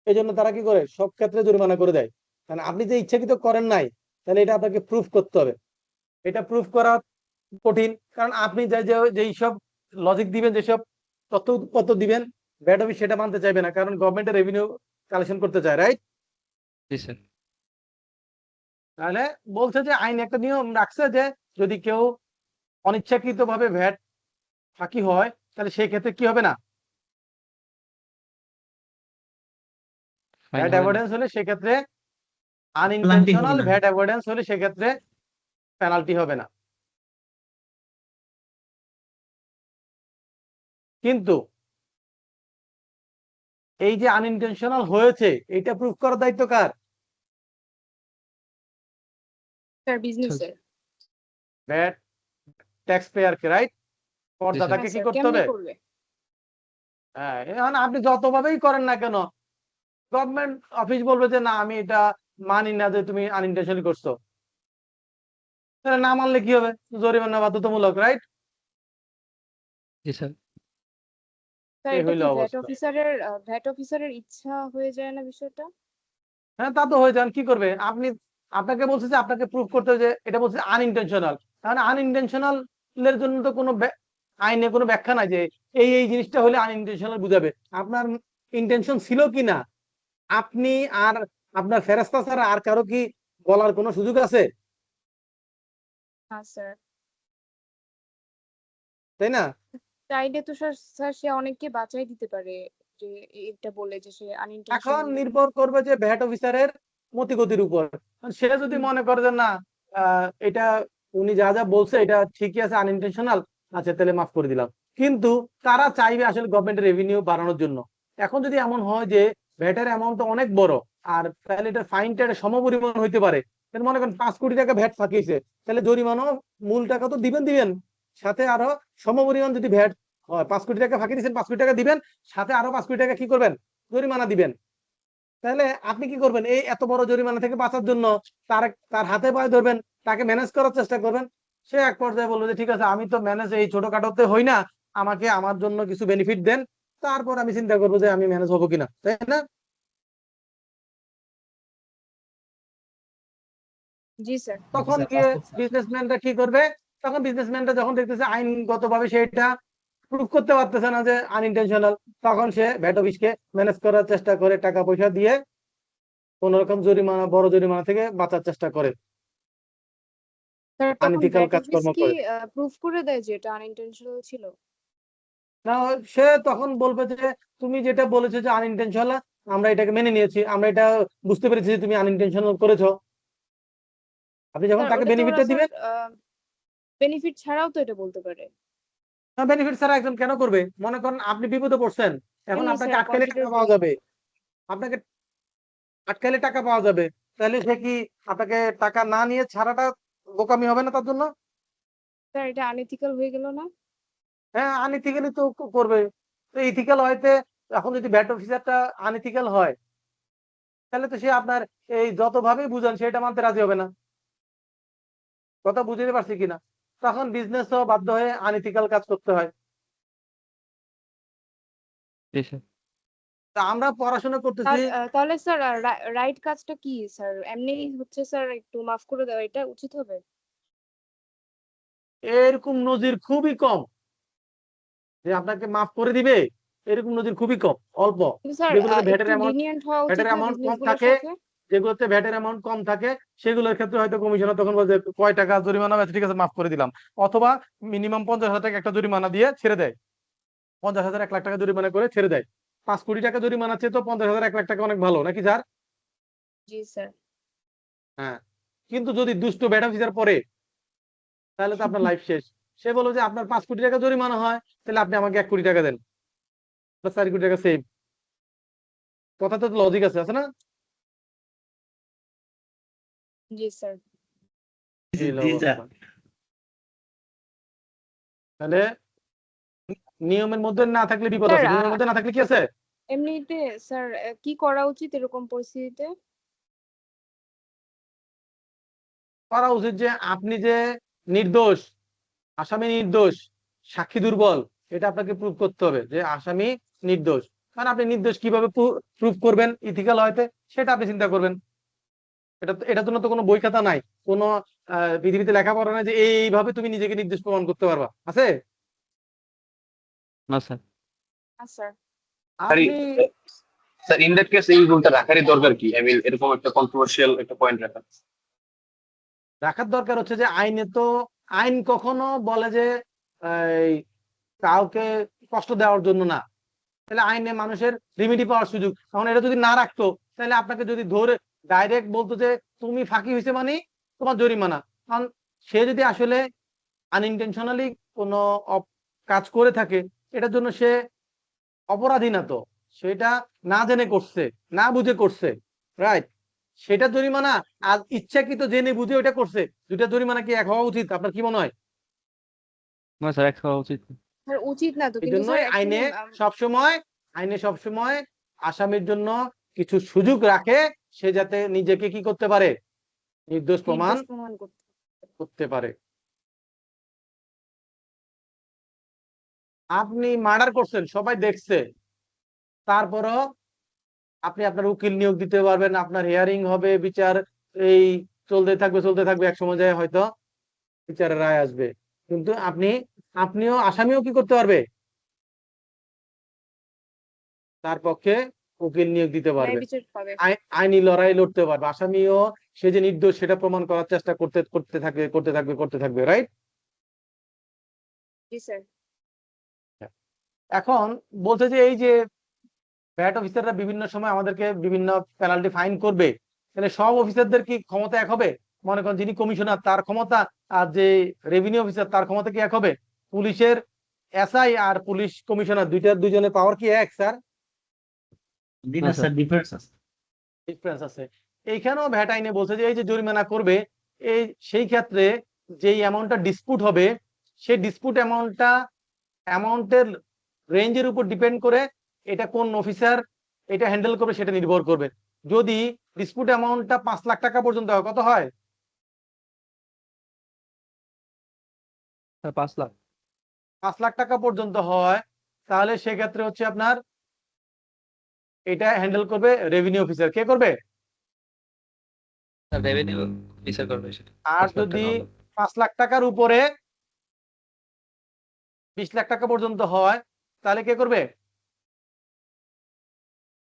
A: এই জন্য তারা কি করে সব ক্ষেত্রে জরিমানা করে দেয়। কারণ আপনি যে ইচ্ছাকৃত করেন নাই তাহলে এটা আপনাকে প্রুফ করতে হবে। এটা প্রুফ করা কঠিন, কারণ আপনি যেই সব লজিক দিবেন, যেসব তথ্য দিবেন, ভ্যাট অফিস সেটা মানতে চাইবে না, কারণ গভর্নমেন্টের রেভিনিউ কালেকশন করতে চায়, রাইট?
E: জি স্যার।
A: তাহলে বলছে যে আইন একটা নিয়ম রাখছে যে যদি কেউ অনিচ্ছাকৃত ভাবে ভ্যাট ফাঁকি হয় তাহলে সেই ক্ষেত্রে কি হবে না?
E: ফাইন
A: ভ্যাট
E: হবে না।
A: অ্যাভয়েডেন্স হলে সেক্ষেত্রে,
B: পেনাল্টি হবে
A: আনইনটেনশনাল
B: না।
A: ভ্যাট অ্যাভয়েডেন্স হলে সেক্ষেত্রে পেনাল্টি হবে না। কিন্তু এই যে আনইনটেনশনাল হয়েছে এটা প্রুফ করার দায়িত্ব কার?
D: স্যার বিজনেসের।
A: ভ্যাট ট্যাক্স পেয়ারকে, রাইট? করদাতাকে
D: হ্যাঁ
A: কি
D: স্যার,
A: করতে
D: কেমনে
A: হবে?
D: করবে?
A: হ্যাঁ, এখন আপনি যতভাবেই করেন না কেন গভর্নমেন্ট অফিস বলবে যে না আমি এটা মানি না যে তুমি আনইনটেনশনালি করছো। তাহলে না মানলে কি হবে? জরিমানা বাধ্যতামূলক, রাইট?
D: স্যার
A: এই
D: এটা
A: হইলো
D: কি
A: অবস্থা।
D: ভ্যাট অফিসারের ইচ্ছা হয়ে যায় না বিষয়টা?
A: হ্যাঁ, তা তো হয়ে যান, কি করবে আপনি? আপনাকে বলছে যে আপনাকে প্রুফ করতে হবে যে এটা বলছে আনইনটেনশনাল। তাহলে আনইনটেনশনাল এর জন্য তো কোনো আইনে কোনো ব্যাখ্যা নাই যে এই জিনিসটা হলে আনইনটেনশনাল বুঝাবে। আপনার ইন্টেনশন ছিল কি না আপনি আর আপনার ফেরেশতা ছাড়া আর কারো কি বলার কোনো সুযোগ আছে?
D: হ্যাঁ স্যার।
A: তাই না?
D: চাইলে তো স্যার সে অনেককে বাঁচাই দিতে পারে, যে এটা বলে যে সে
A: এখন
D: আনইনটেনশনাল।
A: নির্ভর করবে যে ভ্যাট অফিসারের মতিগতির উপর। সে যদি মনে করে যে না এটা উনি যা যা বলছে এটা ঠিকই আছে, আনইনটেনশনাল, আচ্ছা তাহলে মাফ করে দিলাম। কিন্তু তারা চাইবে আসলে গভর্নমেন্টের রেভিনিউ বাড়ানোর জন্য। এখন যদি এমন হয় যে ভ্যাটের অ্যামাউন্ট অনেক বড় আর তাহলে এটা ফাইনটা সমপরিমাণ হইতে পারে, মনে করেন 5 কোটি টাকা ভ্যাট ফাঁকিয়েছে, তাহলে জরিমানা মূল টাকা তো দিবেন, সাথে আরো সমপরিমাণ যদি ভ্যাট হয়, 5 কোটি টাকা ফাঁকি দিয়েছেন, 5 কোটি টাকা দিবেন, সাথে আরো 5 কোটি টাকা কি করবেন? জরিমানা দিবেন। তাহলে আপনি কি করবেন? এই এত বড় জরিমানা থেকে বাঁচার জন্য তার হাতে পায়ে ধরবেন, তাকে ম্যানেজ করার চেষ্টা করবেন। সে এক পর্যায়ে বলবে যে ঠিক আছে আমি তো ম্যানেজ এই ছোটখাটোতে হই না, আমাকে আমার জন্য কিছু বেনিফিট দেন, তারপর আমি চিন্তা করবো যে আমি ম্যানেজ হবো কিনা, তাই না?
D: জি স্যার।
A: তখন
F: স্যার,
A: গিয়ে
F: পাস করছে।
A: বিজনেসম্যানরা কি করবে? তখন বিজনেসম্যানরা যখন দেখতেছে আইনগতভাবে সেটা প্রুফ করতে পারতেছে না যে আনইনটেনশনাল, তখন সে ভ্যাট অফিসকে ম্যানেজ করার চেষ্টা করে, টাকা পয়সা দিয়ে কোন রকম জরিমানা, বড় জরিমানা থেকে বাঁচার চেষ্টা করে,
D: স্যার তখন
A: আনইথিক্যাল
D: ব্যাট অফিস
A: কাজকর্ম
D: কি
A: করে।
D: প্রুফ করে দেয় যে এটা আনইনটেনশনাল ছিল?
A: না, সে তখন বলবে যে তুমি যেটা বলেছো যে আনইনটেনশনাল, আমরা এটাকে মেনে নিয়েছি, আমরা এটা বুঝতে পেরেছি যে তুমি আনইনটেনশনাল করেছো। আপনি যখন
D: স্যার
A: তাকে
D: ওটা তো ওরা
A: বেনিফিটটা
D: স্যার
A: দিবেন,
D: বেনিফিট ছাড়াও তো এটা বলতে পারে।
A: বেনিফিট ছাড়া একজন কেন করবে? মনে করেন আপনি বিপদে পড়ছেন, এখন
D: এমনি
A: আপনাকে
D: স্যার
A: আটকালে টাকা
D: কনফিডেন্স
A: পাওয়া যাবে, আপনাকে আটকালে টাকা পাওয়া যাবে, তাহলে সে কি আপনাকে টাকা না নিয়ে ছাড়াটা বোকামি হবে না তার জন্য?
D: স্যার এটা আনইথিক্যাল হয়ে গেল না?
A: হ্যাঁ, আনইথিক্যালি তো করবে। তো ইথিক্যাল হয়তে, এখন যদি ভ্যাট অফিসারটা আনইথিক্যাল হয়, তাহলে তো সে আপনার এই যতভাবেই বুঝান সেটা মানতে রাজি হবে না। কথা বুঝতে পারছি কিনা? তখন বিজনেসও বাধ্য হয়ে আনইথিক্যাল কাজ করতে হয়।
E: জি স্যার।
A: তা আমরা পড়াশোনা করতেছি,
D: তাহলে স্যার রাইট কাজটা কি স্যার? এমনি হচ্ছে স্যার একটু মাফ করে দেওয়া এটা উচিত হবে?
A: এরকম নজির খুবই কম যে আপনাকে মাফ করে দিবে, এরকম নজির খুবই কম, অল্প।
D: কিন্তু স্যার
A: যেগুলোতে
D: একটু লিনিয়েন্ট হওয়া উচিত না
A: অ্যামাউন্ট
D: বিজনেস
A: কম
D: গুলোর
A: থাকে,
D: সাথে?
A: যেগুলোতে ভ্যাটের অ্যামাউন্ট কম থাকে, সেগুলোর ক্ষেত্রে হয়তো কমিশনার তখন বলছে কয় টাকা জরিমানা হবে, ঠিক আছে মাফ করে দিলাম। অথবা মিনিমাম 50,000 টাকা একটা জরিমানা দিয়ে ছেড়ে দেয়, 50,000 1 লাখ টাকা জরিমানা করে ছেড়ে দেয়। 5 কোটি টাকা জরিমানা চেয়ে তো 50,000 1 লাখ টাকা অনেক ভালো নাকি স্যার?
D: জি স্যার।
A: হ্যাঁ। কিন্তু যদি দুষ্ট ভ্যাট অফিসার পরে, তাহলে তো আপনার লাইফ শেষ। সে বললো যে আপনার 5 কোটি টাকা জরিমানা হয়, তাহলে আপনি আমাকে 1 কোটি টাকা দেন, 4 কোটি টাকা সেভ। কথা তো লজিক আছে, আছে না?
D: জি স্যার।
A: এই হলো
B: জি স্যার।
A: অবস্থা। তাহলে নিয়মের মধ্যে না থাকলে বিপদ
D: স্যার
A: আছে, নিয়মের মধ্যে না থাকলে কি আছে?
D: এমনিতে স্যার কি করা উচিত এরকম পরিস্থিতিতে?
A: করা উচিত যে আপনি যে নির্দোষ, আসামি নির্দোষ, সাক্ষী দুর্বল, এটা আপনাকে প্রুভ করতে হবে যে আসামি নির্দোষ। কারণ আপনি নির্দোষ কিভাবে প্রুভ করবেন ইথিক্যাল হয়তে, সেটা আপনি চিন্তা করবেন। এটার জন্য তো কোনো বই খাতা নাই, কোনো পৃথিবীতে লেখাপড়া নাই যে এইভাবে তুমি নিজেকে নির্দোষ প্রমাণ করতে পারবা, আছে?
E: না স্যার।
D: স্যার
C: স্যার
A: আপনি
C: স্যার ইন দ্যাট কেস এই রুলটা রাখারই দরকার কি? আই মিন এরকম একটা কন্ট্রোভার্সিয়াল একটা পয়েন্ট রাখা।
A: রাখার দরকার হচ্ছে যে আইনে তো, আইন কখনো বলে যে এই কাউকে কষ্ট দেওয়ার জন্য না, তাহলে আইনে মানুষের রিমিডি পাওয়ার সুযোগ। এখন এটা যদি না রাখতো, তাহলে আপনাকে যদি ধরে ডাইরেক্ট বলতো যে তুমি ফাঁকি হয়েছে মানে তোমার জরিমানা। কারণ সে যদি আসলে আনইনটেনশনালি কোনো কাজ করে থাকে, এটার জন্য সে অপরাধী না তো, সেটা না জেনে করছে, না বুঝে করছে, রাইট? সেটা জরিমানা, আর ইচ্ছাকৃত জেনে বুঝে ওটা করছে, দুইটা জরিমানা কি এক হওয়া উচিত? আপনার কি মনে হয়?
E: না স্যার, এক হওয়া উচিত না।
D: স্যার উচিত না তো,
A: এই
D: কিন্তু
A: জন্যই
D: স্যার অ্যাকচুয়ালি
A: সবসময় আসামির জন্য কিছু সুযোগ রাখে, সে যাতে নিজেকে কি করতে পারে, নির্দোষ প্রমাণ
D: নির্দোষ প্রমাণ করতে।
A: করতে পারে। আপনি মার্ডার করছেন, সবাই দেখছে, তারপরও আপনি আপনার উকিল নিয়োগ দিতে পারবেন, আপনার হিয়ারিং হবে, বিচার এই চলতে থাকবে, এক সময় যায় হয়তো বিচারের রায় আসবে। কিন্তু আপনিও আসামিও কি করতে পারবে, তার পক্ষে উকিল নিয়োগ দিতে
D: ন্যায়
A: পারবে,
D: বিচার পাবে।
A: আইনি লড়াই লড়তে পারবে। আসামিও সে যে নির্দোষ সেটা প্রমাণ করার চেষ্টা করতে থাকবে, রাইট?
D: জি স্যার।
A: এখন বলতে যে এই যে ভ্যাট অফিসাররা বিভিন্ন সময় আমাদেরকে বিভিন্ন পেনাল্টি ফাইন করবে, তাহলে সব অফিসারদের কি ক্ষমতা এক হবে? মনে করেন যিনি কমিশনার তার ক্ষমতা, আর যে রেভিনিউ অফিসার তার ক্ষমতা কি এক হবে? পুলিশের এসআই আর পুলিশ কমিশনার দুজনের পাওয়ার কি এক স্যার?
B: না স্যার, ডিফারেন্স আছে।
A: ডিফারেন্স আছে। এইখানেও ভ্যাট আইনে বলছে যে এই যে জরিমানা করবে, এই সেই ক্ষেত্রে যেই অ্যামাউন্টটা ডিসপুট হবে, সেই ডিসপুট অ্যামাউন্টের রেঞ্জের উপর ডিপেন্ড করে এটা কোন অফিসার এটা হ্যান্ডেল করবে সেটা নির্ভর করবে। যদি ডিসপুট অ্যামাউন্টটা 5 লাখ টাকা পর্যন্ত হয়, কত হয়?
E: 5 লাখ।
A: 5 লাখ টাকা পর্যন্ত হয়, তাহলে সেক্ষেত্রে হচ্ছে আপনার এটা হ্যান্ডেল করবে রেভিনিউ অফিসার। কে করবে?
E: রেভিনিউ বিচার করবে সেটা
A: আর
E: 5 লাখ
A: যদি
E: টাকা হলো।
A: 5 লাখ টাকার উপরে 20 লাখ টাকা পর্যন্ত হয় তাহলে কে করবে?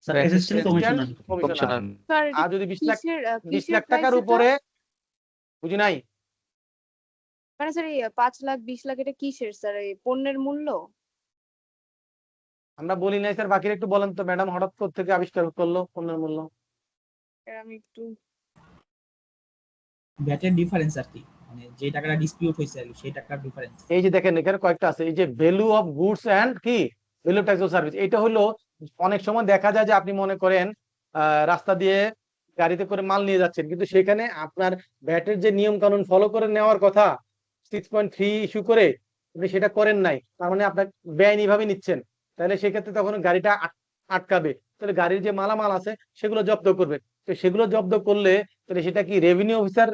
F: Sir
E: Assistant
F: assistant commissioner
A: commissioner.
E: Commissioner.
D: Sir
A: আর যদি 20 লাখ
D: কিসের
A: 20
D: কিসের
A: লাখ
D: প্রাইস
A: টাকার
D: এটা?
A: উপরে, বুঝি নাই,
D: মানে স্যার 5 লাখ 20 লাখ এটা কিসের স্যার? এই পণ্যের মূল্য?
A: আমরা বলি নাই স্যার, বাকিরা একটু বলেন তো ম্যাডাম, হঠাৎ থেকে আবিষ্কার করলো পণ্যের মূল্য।
D: আমি একটু
F: ভ্যাটের ডিফারেন্স আর কি, মানে যে টাকাটা ডিসপিউট হয়েছে আর কি, সেই টাকার ডিফারেন্স।
A: এই যে দেখেন এখানে কয়েকটা আছে, এই যে ভ্যালু অফ গুডস এন্ড কি ভ্যালু অফ ট্যাক্স সার্ভিস, এটা হলো অনেক সময় দেখা যায় যে আপনি মনে করেন রাস্তা দিয়ে গাড়িতে করে মাল নিয়ে যাচ্ছেন, কিন্তু সেখানে আপনার ভ্যাটের যে নিয়ম কানুন ফলো করে নেওয়ার কথা 6.3 ইস্যু করে আপনি সেটা করেন নাই, তার মানে আপনার বেআইনি ভাবে নিচ্ছেন, তাহলে সেক্ষেত্রে তখন গাড়িটা আটকাবে, তাহলে গাড়ির যে মালামাল আছে সেগুলো জব্দ করবে। তো সেগুলো জব্দ করলে তাহলে সেটা কি রেভিনিউ অফিসার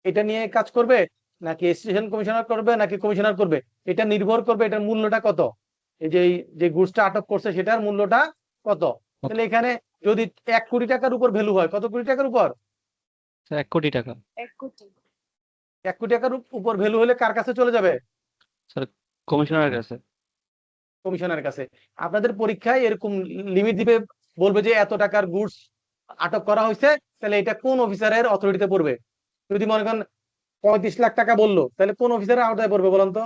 A: এটা নিয়ে কাজ করবে, নাকি স্টেশন কমিশনার করবে, নাকি কমিশনার করবে? এটা নির্ভর করবে এটার মূল্যটা কত, এই যে গুডসটা আটক করছে সেটার মূল্যটা কত। তাহলে এখানে যদি 1 কোটি টাকার উপর ভ্যালু হয়, কত কোটি টাকার উপর?
E: স্যার 1 কোটি টাকা।
D: 1 কোটি।
A: 1 কোটি টাকার উপর ভ্যালু হলে কার কাছে চলে যাবে?
E: স্যার কমিশনারের কাছে।
A: কমিশনারের কাছে। আপনাদের পরীক্ষায় এরকম লিমিট দিবে, বলবে যে এত টাকার গুডস আটক করা হয়েছে, তাহলে এটা কোন অফিসারের অথরিটিতে পড়বে? যদি মনে করেন 35 লাখ টাকা বললো, তাহলে কোন অফিসারের আওতায় পড়বে বলেন তো?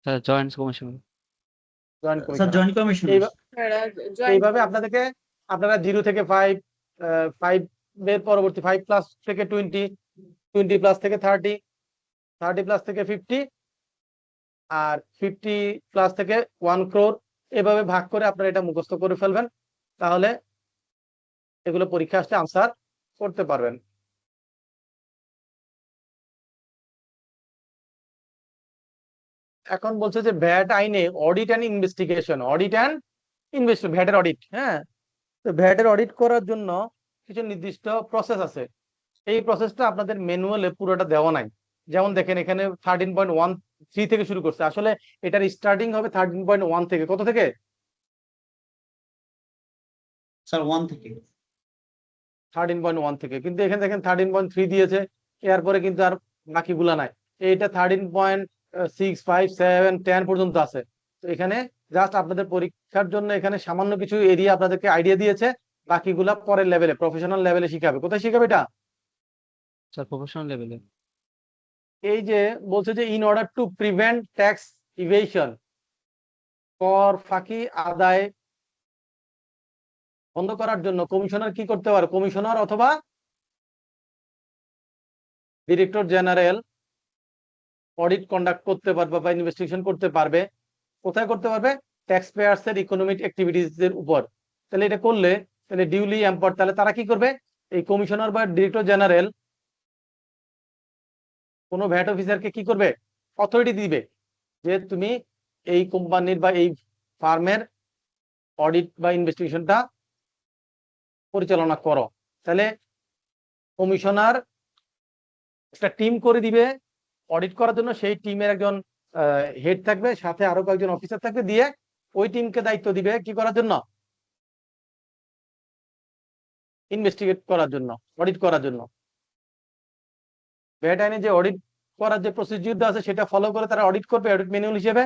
E: Sir joint commissioner.
A: Joint
F: sir
A: commissioner.
F: Joint commissioner.
D: Joint
A: এইভাবে আপনাদেরকে আপনারা 0 থেকে 5, 5 এর পরবর্তী 5 প্লাস থেকে 20, 20 প্লাস থেকে 30, 30 প্লাস থেকে 50, আর 50 প্লাস থেকে 1 crore, এভাবে ভাগ করে আপনারা এটা মুখস্থ করে ফেলবেন, তাহলে এগুলো পরীক্ষা আসলে আনসার করতে পারবেন। এখন বলছে যে ভ্যাট আইনে অডিট অ্যান্ড ইনভেস্টিগেশন, ভ্যাটের অডিট, হ্যাঁ, তো ভ্যাটের অডিট করার জন্য কিছু নির্দিষ্ট প্রসেস আছে, এই প্রসেসটা আপনাদের ম্যানুয়ালে পুরোটা দেওয়া নাই। যেমন দেখেন এখানে 13.13 থেকে শুরু করছে, আসলে এটার স্টার্টিং হবে 13.1 থেকে। কত থেকে?
F: স্যার 1 থেকে।
A: 13.1 থেকে, কিন্তু এখানে দেখেন 13.3 দিয়েছে, এরপরে কিন্তু আর বাকিগুলা নাই। এইটা 13.6, 5, 7, 10 পর্যন্ত আছে। তো এখানে জাস্ট আপনাদের পরীক্ষার জন্য এখানে সামান্য কিছু এরিয়া আপনাদেরকে আইডিয়া দিয়েছে, বাকিগুলা পরের লেভেলে প্রফেশনাল লেভেলে শিখাবে। কোথায় শিখাবে এটা?
E: স্যার প্রফেশনাল লেভেলে।
A: এই যে বলছে যে in order to prevent tax evasion, কর ফাঁকি আদায় বন্ধ করার জন্য কমিশনার কি করতে পারে? কমিশনার অথবা ডিরেক্টর জেনারেল অডিট কন্ডাক্ট করতে পারবে বা ইনভেস্টিগেশন করতে পারবে। কোথায় করতে পারবে? ট্যাক্স পেয়ার্স এর ইকোনমিক অ্যাক্টিভিটিস এর উপর। তাহলে এটা করলে তাহলে ডিউলি এম্পাওয়ার্ড, তাহলে তারা কি করবে? এই কমিশনার বা ডিরেক্টর জেনারেল কোনো ভ্যাট অফিসারকে কি করবে? অথরিটি দিবে যে তুমি এই কোম্পানির বা এই ফার্মের অডিট বা ইনভেস্টিগেশনটা পরিচালনা করো। তাহলে কমিশনার একটা টিম করে দিবে অডিট করার জন্য, সেই টিমের একজন হেড থাকবে, সাথে আরো কয়েকজন অফিসার থাকবে, দিয়ে ওই টিমকে দায়িত্ব দিবে কি করার জন্য? ইনভেস্টিগেট করার জন্য, অডিট করার জন্য। ভ্যাট আইনে যে অডিট করার যে প্রসিডিউরটা আছে সেটা ফলো করে তারা অডিট করবে অডিট ম্যানুয়াল হিসেবে।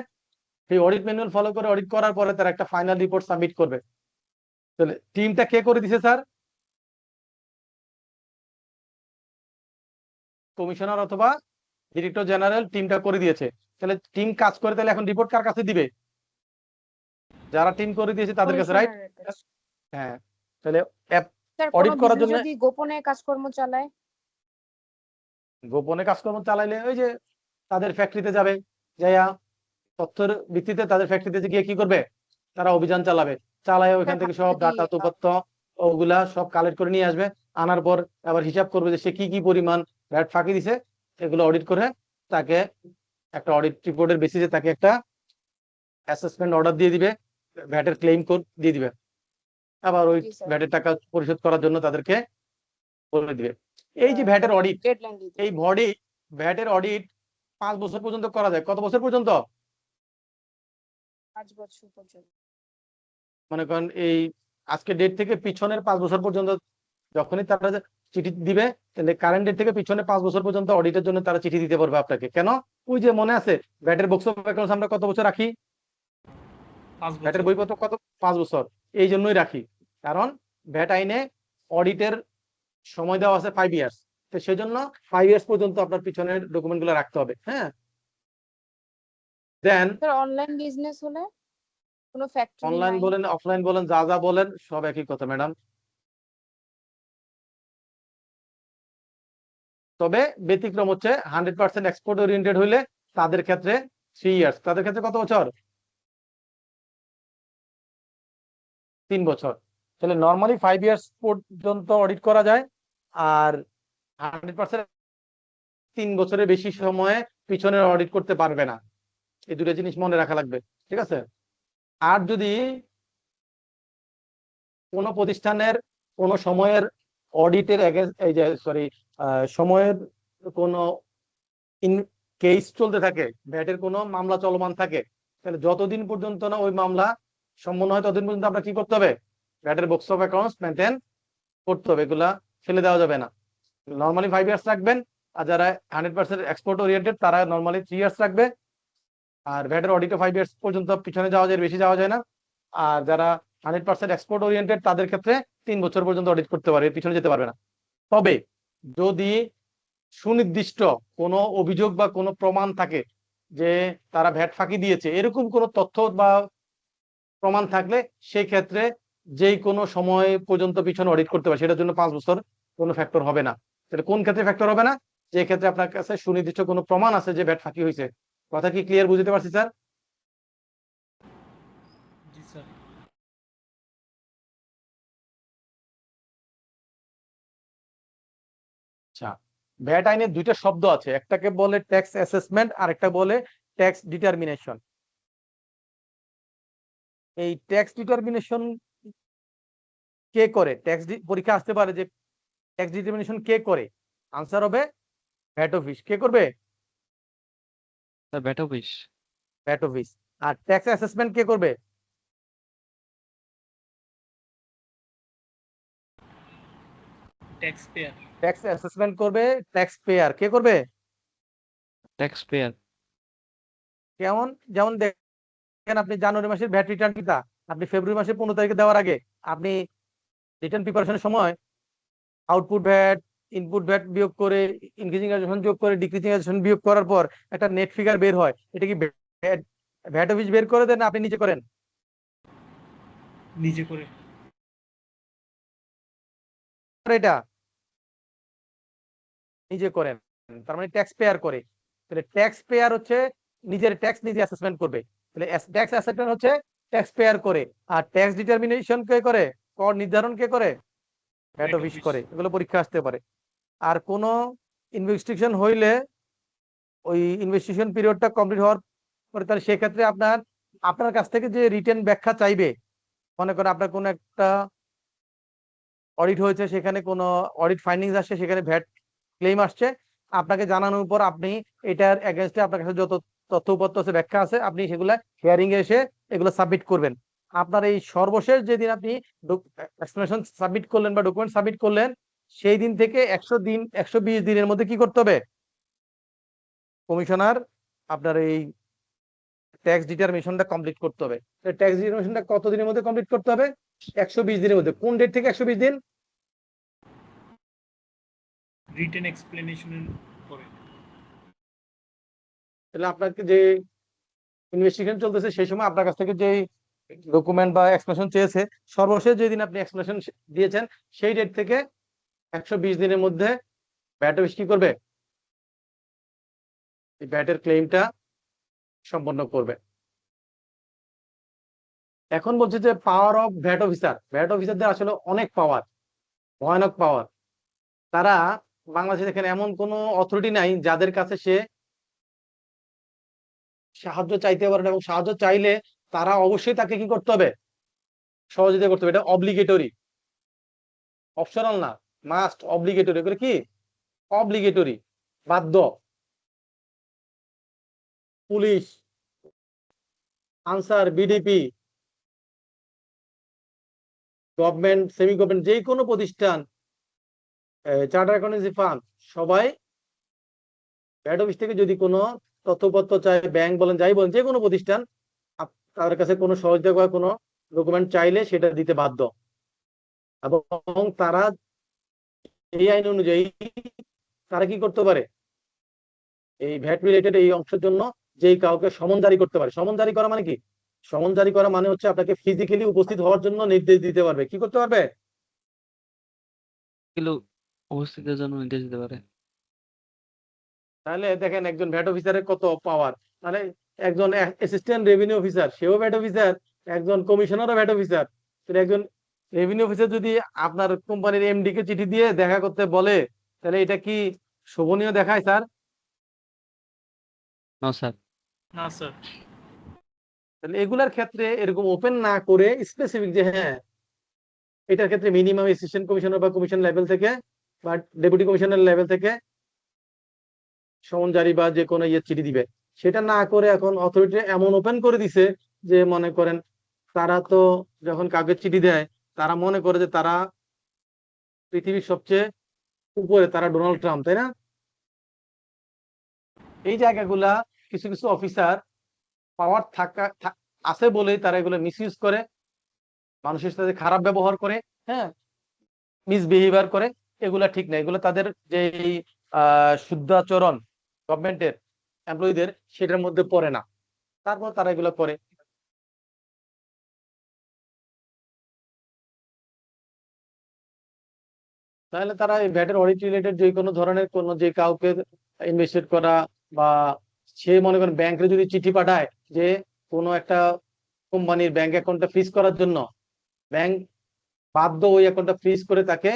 A: সেই অডিট ম্যানুয়াল ফলো করে অডিট করার পরে তারা একটা ফাইনাল রিপোর্ট সাবমিট করবে। তাহলে টিমটা কে করে দিছে স্যার? কমিশনার অথবা ডিরেক্টর জেনারেল টিমটা করে দিয়েছে। তাহলে টিম কাজ করে, তাহলে এখন রিপোর্ট কার কাছে দিবে? যারা টিম করে দিয়েছে তাদের কাছে, রাইট?
D: কমিশনারের কাছে।
A: হ্যাঁ। তাহলে
D: স্যার
A: অডিট
D: কোনো
A: করার
D: বিজনেস
A: জন্য
D: যদি গোপনে কাজকর্ম চালায়?
A: গোপনে কাজকর্ম চালাইলে ওই যে তাদের ফ্যাক্টরিতে যাবে, যাইয়া তথ্যের ভিত্তিতে তাদের ফ্যাক্টরিতে গিয়ে কি করবে? তারা অভিযান চালাবে, চালায় ওইখান থেকে সব ডাটা তথ্য ওগুলা সব কালেক্ট করে নিয়ে আসবে, আনার পর আবার হিসাব করবে যে সে কি কি পরিমাণ ভ্যাট ফাঁকি দিছে, এগুলো অডিট করে তাকে একটা অডিট রিপোর্টের বেসিসে তাকে একটা অ্যাসেসমেন্ট অর্ডার দিয়ে দিবে, ভ্যাটের ক্লেম কোড দিয়ে দিবে, আবার ওই
D: জি স্যার।
A: ভ্যাটের টাকা পরিশোধ করার জন্য তাদেরকে বলে দিবে। এই যে ভ্যাটের অডিট,
D: ডেডলাইন দিয়ে
A: এই ভ্যাটের অডিট 5 বছর পর্যন্ত করা যায়। কত বছর পর্যন্ত?
D: 5 বছর পর্যন্ত।
A: মনে করেন এই আজকে ডেট থেকে পিছনের 5 বছর পর্যন্ত যখনই তারা চিঠি দিবে, তাহলে কারেন্ট ডেট থেকে পিছনে 5 বছর পর্যন্ত অডিটের জন্য তারা চিঠি দিতে পারবে আপনাকে। কেন? ওই যে মনে আছে ব্যাটের বুকস অফ অ্যাকাউন্টস আমরা কত বছর রাখি,
F: 5
A: ভ্যাটের
F: বছর।
A: বইপত্র কত, 5 বছর। এই জন্যই রাখি, কারণ ভ্যাট আইনে অডিটের সময় দেওয়া আছে 5 ইয়ার্স। তো সেই জন্য 5 ইয়ার্স পর্যন্ত আপনার পিছনের ডকুমেন্ট গুলো রাখতে হবে। হ্যাঁ, দেন
D: স্যার অনলাইন বিজনেস হলে কোনো ফ্যাক্টরি
A: অনলাইন
D: নাই?
A: বলেন অফলাইন বলেন যা যা বলেন সব একই কথা ম্যাডাম। তবে ব্যতিক্রম হচ্ছে 100% এক্সপোর্ট ওরিয়েন্টেড হইলে তাদের ক্ষেত্রে 3 ইয়ার্স। তাদের ক্ষেত্রে কত বছর? 3 বছর। তাহলে নর্মালি 5 ইয়ার্স পর্যন্ত অডিট করা যায়, আর 100% 3 বছরের বেশি সময়ে পিছনের অডিট করতে পারবে না। এই দুটো জিনিস মনে রাখা লাগবে, ঠিক আছে? আর যদি কোনো প্রতিষ্ঠানের কোনো সময়ের অডিটের এই যে সরি সময়ের কোনো কেস চলতে থাকে, ভ্যাটের কোনো মামলা চলমান থাকে, তাহলে যতদিন পর্যন্ত না ওই মামলা সম্পন্ন হয় ততদিন পর্যন্ত আমরা কি করতে হবে? ভ্যাটের বুকস অফ অ্যাকাউন্টস মেনটেন করতে হবে, এগুলা ফেলে দেওয়া যাবে না। নর্মালি 5 ইয়ার্স রাখবেন, আর যারা 100% এক্সপোর্ট ওরিয়েন্টেড তারা নর্মালি 3 ইয়ার্স রাখবে। আর ভ্যাটের অডিটে 5 ইয়ার্স পর্যন্ত পিছনে যাওয়া যায়, বেশি যাওয়া যায় না। আর যারা 100% এক্সপোর্ট ওরিয়েন্টেড তাদের ক্ষেত্রে 3 বছর পর্যন্ত অডিট করতে পারবে, পিছনে যেতে পারবে না। তবে যদি সুনির্দিষ্ট কোনো অভিযোগ বা কোনো প্রমাণ থাকে যে তারা ভ্যাট ফাঁকি দিয়েছে, এরকম কোনো তথ্য বা প্রমাণ থাকলে সেই ক্ষেত্রে যেই কোনো সময় পর্যন্ত পিছনে অডিট করতে পারে, সেটার জন্য 5 বছর কোনো ফ্যাক্টর হবে না। তাহলে কোন ক্ষেত্রে ফ্যাক্টর হবে না? যে ক্ষেত্রে আপনার কাছে সুনির্দিষ্ট কোনো প্রমাণ আছে যে ভ্যাট ফাঁকি হয়েছে। কথা কি ক্লিয়ার বুঝতে পারছি স্যার?
F: জি স্যার।
A: আচ্ছা, ভ্যাট আইনে দুইটা শব্দ আছে, একটাকে বলে ট্যাক্স অ্যাসেসমেন্ট আর একটা বলে ট্যাক্স ডিটারমিনেশন। এই ট্যাক্স ডিটারমিনেশন কে করে? ট্যাক্স পরীক্ষা আসতে পারে যে ট্যাক্স ডিটারমিনেশন কে করে? আনসার হবে ভ্যাট অফিস। কে করবে?
E: Sir VAT office.
A: VAT office. আর ট্যাক্স অ্যাসেসমেন্ট কে করবে?
F: Tax payer.
A: ট্যাক্স অ্যাসেসমেন্ট করবে ট্যাক্স পেয়ার। কে করবে?
E: Tax payer.
A: কেমন? যেমন দেখেন আপনি জানুয়ারি মাসের ভ্যাট রিটার্ন কিতা আপনি ফেব্রুয়ারি মাসের 15 তারিখে দেওয়ার আগে আপনি রিটার্ন প্রিপারেশনের সময় আউটপুট ভ্যাট, ইনপুট ভ্যাট বিয়োগ করে, ইনক্রিজিং অ্যাডজেশন যোগ করে, ডিক্রিজিং অ্যাডজেশন বিয়োগ করার পর একটা নেট ফিগার বের হয়। এটা কি ভ্যাট অফিস বের করে দেন না আপনি নিজে করেন?
F: নিজে করে।
A: এটা নিজে করেন, তার মানে ট্যাক্স পেয়ার করে। তাহলে ট্যাক্স পেয়ার হচ্ছে নিজের ট্যাক্স নিজে অ্যাসেসমেন্ট করবে। তাহলে ট্যাক্স অ্যাসেসমেন্ট হচ্ছে ট্যাক্স পেয়ার করে। আর ট্যাক্স ডিটারমিনেশন কে করে? কর নির্ধারণ কে করে? VAT
F: VAT
A: office
F: office.
A: করে। এগুলো পরীক্ষা আসতে পারে। আর কোনো ইনভেস্টিগেশন হইলে ওই ইনভেস্টিগেশন পিরিয়ডটা কমপ্লিট হওয়ার পরে তাহলে সেক্ষেত্রে আপনার কাছ থেকে যে রিটেন ব্যাখ্যা চাইবে, মনে করেন আপনার কোনো একটা অডিট হয়েছে, সেখানে কোনো অডিট ফাইন্ডিংস আসছে, সেখানে ভ্যাট ক্লেম আসছে, আপনাকে জানানোর পর আপনি এটার এগেইনস্টে আপনার কাছে যত তথ্য উপাত্ত আছে, ব্যাখ্যা আছে, আপনি সেগুলা হিয়ারিং এ এসে এগুলো সাবমিট করবেন। আপনার এই সর্বশেষ যেদিন আপনি এক্সপ্লেনেশন সাবমিট করলেন বা ডকুমেন্ট সাবমিট করলেন, সেই দিন থেকে 120 দিনের মধ্যে কি করতে হবে? কমিশনার আপনার এই ট্যাক্স ডিটারমিনেশনটা কমপ্লিট করতে হবে। ট্যাক্স ডিটারমিনেশনটা কত দিনের মধ্যে কমপ্লিট করতে হবে? 120 দিনের মধ্যে। কোন ডেট থেকে 120 দিন?
F: রিটেন এক্সপ্লেনেশনের পরে।
A: তাহলে আপনাকে যে ইনভেস্টিগেশন চলতেছে সেই সময় আপনার কাছ থেকে যে ডকুমেন্ট বা এক্সপ্লেনেশন চেয়েছে, সর্বশেষ যেদিন আপনি এক্সপ্লেনেশন দিয়েছেন সেই ডেট থেকে 120 দিনের মধ্যে ভ্যাট অফিস কি করবে? এই ভ্যাটের ক্লেমটা সম্পন্ন করবে। এখন বলছে যে power of VAT officer. VAT অফিসারদের আসলে অনেক পাওয়ার, ভয়ানক পাওয়ার। তারা বাংলাদেশে দেখেন এমন কোনো অথরিটি নাই যাদের কাছে সে সাহায্য চাইতে পারে না, এবং সাহায্য চাইলে তারা অবশ্যই তাকে কি করতে হবে? সহযোগিতা করতে হবে। এটা অব্লিগেটরি, অপশনাল না, মাস্ট, অব্লিগেটরি। এগুলো কি? অব্লিগেটরি, বাধ্য। Police, answer, BDP, government, semi government, যে কোনো প্রতিষ্ঠান চার্টার অ্যাকাউন্টেন্সি ফার্ম সবাই হেড অফিস থেকে যদি কোনো তথ্যপত্র চায়, ব্যাংক বলেন যাই বলেন, যে কোনো প্রতিষ্ঠান তাদের কাছে কোনো সহযোগিতা বা কোনো ডকুমেন্ট চাইলে সেটা দিতে বাধ্য। এবং তারা এই আইন অনুযায়ী তারা কি করতে পারে, এই ভ্যাট রিলেটেড এই অংশের জন্য যেই কাউকে সমন জারি করতে পারে। সমন জারি করা মানে কি? সমন জারি করা মানে হচ্ছে আপনাকে ফিজিক্যালি উপস্থিত হওয়ার জন্য নির্দেশ দিতে পারবে। কি করতে পারবে?
E: কিলো উপস্থিতের জন্য নির্দেশ দিতে পারে।
A: তাহলে দেখেন একজন ভ্যাট অফিসারের কত পাওয়ার, মানে একজন অ্যাসিস্ট্যান্ট রেভিনিউ অফিসার সেও ভ্যাট অফিসার, একজন কমিশনারও ভ্যাট অফিসার। একজন রেভিনিউ অফিসার যদি আপনার কোম্পানির এমডি কে চিঠি দিয়ে দেখা করতে বলে, তাহলে এটা কি শোভনীয় দেখায় স্যার?
E: না স্যার।
F: না স্যার।
A: তাহলে এগুলার ক্ষেত্রে এরকম ওপেন না করে স্পেসিফিক যে হ্যাঁ এটার ক্ষেত্রে মিনিমাম অ্যাসিস্ট্যান্ট কমিশনার বা কমিশন লেভেল থেকে বা ডেপুটি কমিশনার লেভেল থেকে সমন জারি বা যে কোনো চিঠি দিবে, সেটা না করে এখন অথরিটি এমন ওপেন করে দিছে যে মনে করেন তারা তো যখন কাগজ চিঠি দেয় তারা মনে করে যে তারা পৃথিবীর সবচেয়ে উপরে, তারা ডোনাল্ড ট্রাম্প, তাই না? এই জায়গাগুলা কিছু কিছু অফিসার পাওয়ার আছে বলেই তারা এগুলো মিসইউজ করে, মানুষের সাথে খারাপ ব্যবহার করে, হ্যাঁ, মিসবিহেভিয়ার করে। এগুলা ঠিক না, এগুলো তাদের যে শুদ্ধাচরণ গভর্নমেন্টের এমপ্লয়ীদের সেটার মধ্যে পড়ে না, তারপর তারা এগুলো করে। তাহলে তারা এই ভ্যাটের অডিট রিলেটেড যে কোনো ধরনের কোনো যে কাউকে ইনভেস্টিগেট করা, বা সে মনে করেন ব্যাংকে যদি চিঠি পাঠায় যে কোনো একটা কোম্পানির ব্যাংক অ্যাকাউন্টটা ফ্রিজ করার জন্য, ব্যাংক বাধ্য ওই অ্যাকাউন্টটা ফ্রিজ করে তাকে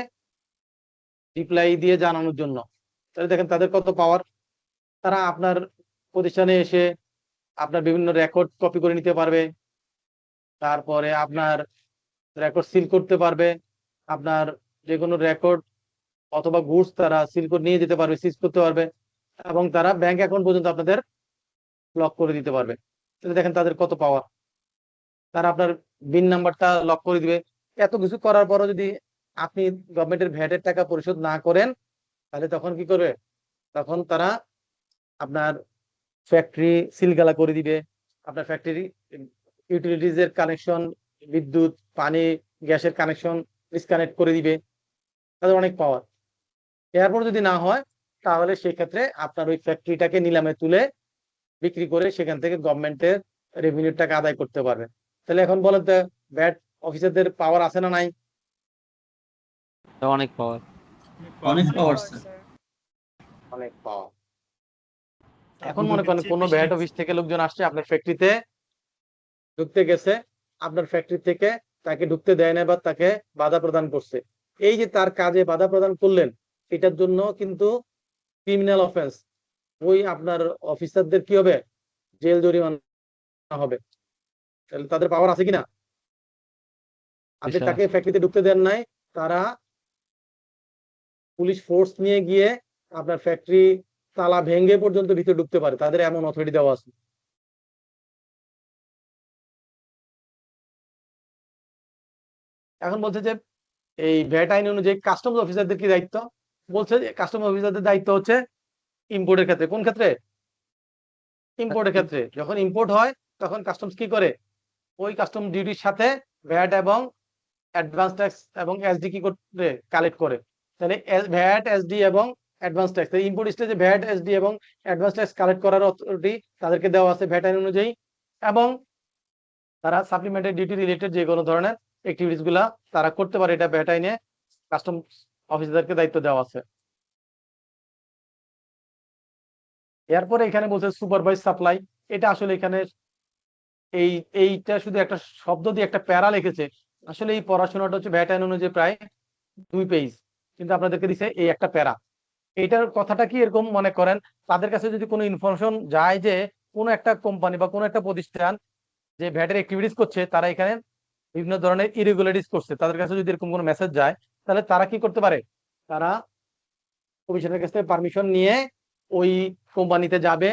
A: রিপ্লাই দিয়ে জানানোর জন্য। তাহলে দেখেন তাদের কত পাওয়ার। তারা আপনার প্রতিষ্ঠানে এসে আপনার বিভিন্ন রেকর্ড কপি করে নিতে পারবে, তারপরে আপনার রেকর্ড সিল করতে পারবে, আপনার যে কোনো রেকর্ড অথবা গুডস তারা সিল করে নিয়ে যেতে পারবে, সিজ করতে পারবে, এবং তারা ব্যাংক অ্যাকাউন্ট পর্যন্ত আপনাদের লক করে দিতে পারবে। তাহলে দেখেন তাদের কত পাওয়ার। তারা আপনার বিন নাম্বারটা লক করে দিবে। এত কিছু করার পরও যদি আপনি গভর্নমেন্টের ভ্যাটের টাকা পরিশোধ না করেন, তাহলে তখন কি করবে? তখন তারা আপনার ফ্যাক্টরি সিলগালা করে দিবে, আপনার ফ্যাক্টরি ইউটিলিটিজ এর কানেকশন, বিদ্যুৎ, পানি, গ্যাসের কানেকশন ডিসকানেক্ট করে দিবে। তাদের অনেক পাওয়ার। এরপর যদি না হয় তাহলে সেই ক্ষেত্রে আপনার ওই ফ্যাক্টরিটাকে নিলামে তুলে বিক্রি করে সেখান থেকে গভর্নমেন্টের রেভিনিউ টাকা আদায় করতে পারবে। তাহলে এখন বলেন তো ভ্যাট অফিসারদের পাওয়ার আছে না নাই?
E: অনেক পাওয়ার।
F: অনেক পাওয়ার
D: power,
F: স্যার।
D: sir.
A: অনেক পাওয়ার। এখন মনে করেন কোনো ভ্যাট অফিস থেকে লোকজন আসছে আপনার ফ্যাক্টরিতে ঢুকতে গেছে, আপনার ফ্যাক্টরি থেকে তাকে ঢুকতে দেয় না বা তাকে বাধা প্রদান করছে। এই যে তার কাজে বাধা প্রদান করলেন, এটার জন্য কিন্তু ক্রিমিনাল অফেন্স, ওই আপনার অফিসারদের কি হবে? জেল জরিমানা হবে। তাহলে তাদের পাওয়ার আছে কিনা? আপনি তাকে ফ্যাক্টরিতে ঢুকতে দেন নাই, তারা পুলিশ ফোর্স নিয়ে গিয়ে আপনার ফ্যাক্টরি তালা ভেঙে পর্যন্ত ভিতরে ঢুকতে পারে, তাদের এমন অথরিটি দেওয়া আছে। এখন বলছে যে এই ভ্যাট আইন অনুযায়ী কাস্টমস অফিসারদের কি দায়িত্ব? বলছে যে কাস্টমস অফিসারদের দায়িত্ব হচ্ছে ইম্পোর্টের ক্ষেত্রে। কোন ক্ষেত্রে? ইম্পোর্টের ক্ষেত্রে। যখন ইম্পোর্ট হয় তখন কাস্টমস কি করে? ওই কাস্টম ডিউটির সাথে ভ্যাট এবং অ্যাডভান্স ট্যাক্স এবং এসডি কি করে? কালেক্ট করে। তাহলে ভ্যাট, এসডি এবং অ্যাডভান্স ট্যাক্স, ইম্পোর্ট স্টেজে ভ্যাট, এসডি এবং অ্যাডভান্স ট্যাক্স কালেক্ট করার অথরিটি তাদেরকে দেওয়া আছে ভ্যাট আইন অনুযায়ী। এবং তারা সাপ্লিমেন্টারি ডিউটি রিলেটেড যে কোনো ধরনের অ্যাক্টিভিটিস গুলা তারা করতে পারে, এটা ভ্যাট আইনে কাস্টম অফিসারকে দায়িত্ব দেওয়া আছে। এরপরে এখানে বলছে সুপারভাইজ সাপ্লাই। এটা আসলে এখানে এইটা শুধু একটা শব্দ দিয়ে একটা প্যারা লিখেছে, আসলে এই পড়াশোনাটা হচ্ছে ভ্যাট আইন অনুযায়ী প্রায় 2 পেজ, কিন্তু আপনাদেরকে দিছে এই একটা প্যারা। এইটার কথাটা কি এরকম মনে করেন, তাদের কাছে যদি কোনো ইনফরমেশন যায় যে কোনো একটা কোম্পানি বা কোনো একটা প্রতিষ্ঠান যে ভ্যাটের অ্যাক্টিভিটিস করছে, তারা এখানে বিভিন্ন ধরনের ইরেগুলারিটিস করছে, তাদের কাছে যদি এরকম কোনো মেসেজ যায়, তাহলে তারা কি করতে পারে? তারা কমিশনের কাছে পারমিশন নিয়ে ওই কোম্পানিতে যাবে,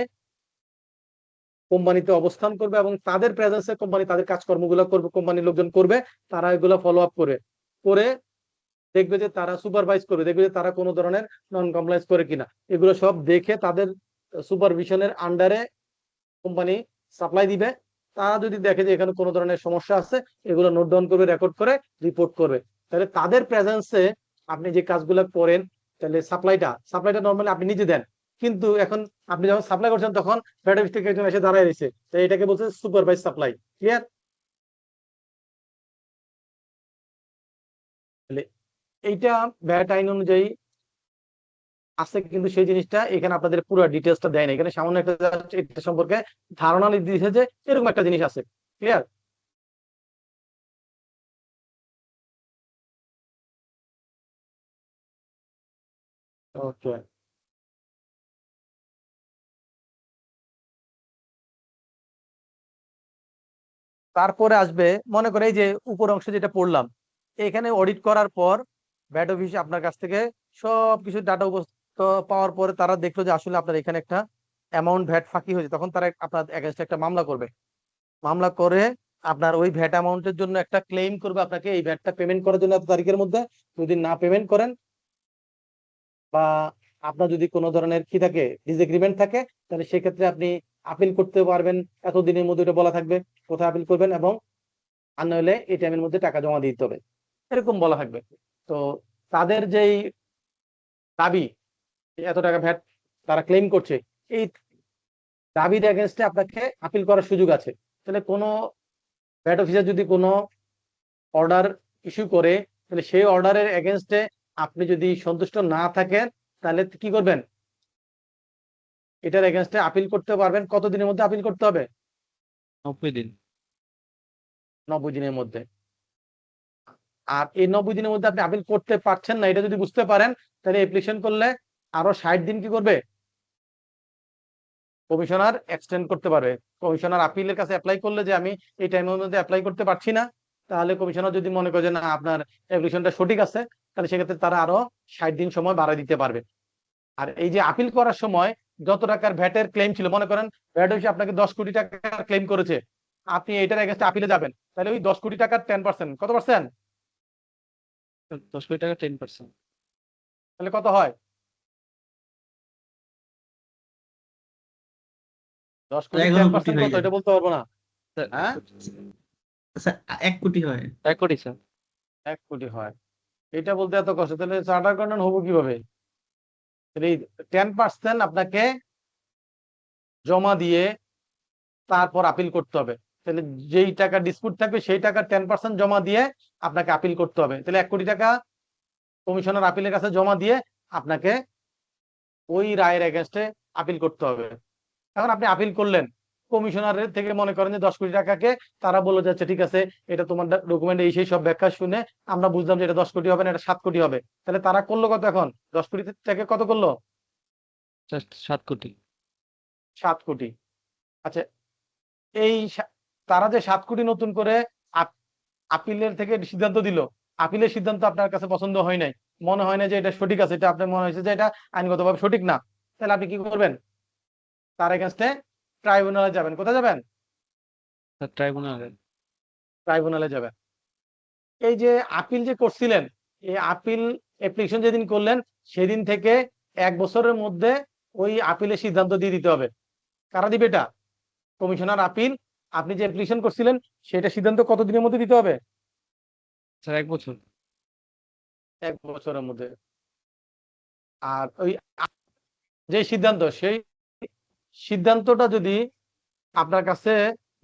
A: কোম্পানিতে অবস্থান করবে এবং তাদের প্রেজেন্সে কোম্পানি তাদের কাজকর্মগুলো করবে, কোম্পানির লোকজন করবে, তারা এগুলো ফলো আপ করে দেখবে যে তারা সুপারভাইজ করবে, দেখবে যে তারা কোনো ধরনের নন কমপ্লায়েন্স করে কিনা। এগুলো সব দেখে তাদের সুপারভিশনের আন্ডারে কোম্পানি সাপ্লাই দিবে। তারা যদি দেখে যে এখানে কোনো ধরনের সমস্যা আছে, এগুলো নোট ডাউন করবে, রেকর্ড করে রিপোর্ট করবে। তাহলে তাদের প্রেজেন্সে আপনি যে কাজগুলো করেন, তাহলে সাপ্লাইটা নর্মালি আপনি নিজে দেন, কিন্তু এখন আপনি যখন সাপ্লাই করছেন তখন ব্যাট অফিস থেকে একজন এসে দাঁড়ায় রয়েছে, তো এটাকে বলছে সুপারভাইজ সাপ্লাই। ক্লিয়ার? তাহলে এইটা ব্যাট আইন অনুযায়ী আছে, কিন্তু সেই জিনিসটা এখানে আপনাদের পুরো ডিটেলসটা দেয় না, এখানে সামান্য একটা just এটা সম্পর্কে ধারণা দিয়েছে যে এরকম একটা জিনিস আছে। ক্লিয়ার? ওকে। তারপরে আসবে, মনে করে এই যে উপর অংশ যেটা পড়লাম, এখানে অডিট করার পর ভ্যাট অফিস আপনার কাছ থেকে সবকিছু ডাটা পাওয়ার পরে তারা দেখলো যে আসলে আপনার এখানে একটা অ্যামাউন্ট ভ্যাট ফাঁকি হয়েছে, তখন তারা আপনার এগেইনস্টে একটা মামলা করবে। মামলা করে আপনার ওই ভ্যাট অ্যামাউন্টের জন্য একটা ক্লেম করবে আপনাকে, এই ভ্যাটটা পেমেন্ট করার জন্য এত তারিখের মধ্যে। যদি না পেমেন্ট করেন বা আপনার যদি কোনো ধরনের কি থাকে, ডিসএগ্রিমেন্ট থাকে, তাহলে সেক্ষেত্রে আপনি আপিল করতে পারবেন। এতদিনের মধ্যে এটা বলা থাকবে কোথায় আপিল করবেন, এবং আর নইলে এটিএম এর মধ্যে টাকা জমা দিতে হবে, এরকম বলা থাকবে। তো তাদের যেই দাবি, এত টাকা ভ্যাট তারা ক্লেম করছে, এই দাবির এগেনস্টে আপনাকে আপিল করার সুযোগ আছে। তাহলে কোনো ভ্যাট অফিসার যদি কোনো অর্ডার ইস্যু করে, তাহলে সেই অর্ডারের এগেনস্টে আপনি যদি সন্তুষ্ট না থাকেন, তাহলে কি করবেন? এটার এগেনস্টে আপিল করতে পারবেন। কত দিনের মধ্যে আপিল করতে হবে?
E: 90 দিন।
A: 90 দিনের মধ্যে। আর এই 90 দিনের মধ্যে আপনি আপিল করতে পারছেন না, এটা যদি বুঝতে পারেন, তাহলে অ্যাপ্লিকেশন করলে আরো 60 দিন কি করবে? কমিশনার এক্সটেন্ড করতে পারবে। কমিশনার আপিলের কাছে অ্যাপ্লাই করলে যে আমি এই টাইমের মধ্যে অ্যাপ্লাই করতে পারছি না, তাহলে কমিশনার যদি মনে করে যে না আপনার অ্যাপ্লিকেশনটা সঠিক আছে, তাহলে সেক্ষেত্রে তারা আরো 60 দিন সময় বাড়ায় দিতে পারবে। আর এই যে আপিল করার সময় যত টাকার ভ্যাটের ক্লেম ছিল, মনে করেন ভ্যাট অফিস আপনাকে 10 কোটি টাকার ক্লেম করেছে, আপনি এটার এগেইনস্টে আপিলে যাবেন, তাহলে ওই 10 কোটি টাকার 10%, কত পার্সেন্ট?
E: 10 কোটি টাকা 10%।
A: তাহলে কত হয়? 10 কোটি
F: 11 কোটি
A: 10%
F: হয়ে
A: কত,
F: যায়।
A: এটা বলতে পারবো না।
E: স্যার,
A: হ্যাঁ?
F: স্যার 1 কোটি হয়।
E: 1 কোটি স্যার।
A: 1 কোটি হয়। এটা বলতে এত কষ্ট, তাহলে চার্টার অ্যাকাউন্টেন্ট হবো কিভাবে? তাহলে এই 10% আপনাকে জমা দিয়ে তারপর আপিল করতে হবে। তাহলে যেই টাকা ডিসপুট থাকবে সেই টাকা 10% জমা দিয়ে আপনাকে আপিল করতে হবে। তাহলে 1 কোটি টাকা কমিশনার আপিলের কাছে জমা দিয়ে আপনাকে ওই রায়ের এগেনস্টে আপিল করতে হবে। এখন আপনি আপিল করলেন, কমিশনারের থেকে মনে করেন যে 10 কোটি টাকাকে তারা বলে যাচ্ছে ঠিক আছে, এটা তোমার ডকুমেন্ট এই সেই সব ব্যাখ্যা শুনে আমরা বুঝলাম যে এটা 10 কোটি হবে না, এটা 7 কোটি হবে। তাহলে তারা করলো কত? এখন 10 কোটি থেকে কত করলো?
E: জাস্ট 7 কোটি।
A: 7 কোটি। আচ্ছা, এই তারা যে 7 কোটি নতুন করে আপিলের থেকে সিদ্ধান্ত দিল, আপিলের সিদ্ধান্ত আপনার কাছে পছন্দ হয় নাই, মনে হয় না যে এটা সঠিক আছে, এটা আপনার মনে হয়েছে যে এটা আইনগতভাবে সঠিক না, তাহলে আপনি কি করবেন? তার এগেনস্টে ট্রাইব্যুনালে যাবেন। কোথায় যাবেন?
E: স্যার ট্রাইব্যুনালে।
A: ট্রাইব্যুনালে যাবেন। এই যে আপিল যে করছিলেন, এই আপিল অ্যাপ্লিকেশন যেদিন করলেন সেদিন থেকে 1 বছরের মধ্যে ওই আপিলের সিদ্ধান্ত দিয়ে দিতে হবে। কারা দিবে এটা? Commissioner appeal. আপনি যে অ্যাপ্লিকেশন করছিলেন সেটা সিদ্ধান্ত কত দিনের মধ্যে দিতে হবে?
E: স্যার 1 বছর।
A: 1 বছরের মধ্যে। আর ওই যে সিদ্ধান্ত, সেই সিদ্ধান্তটা যদি আপনার কাছে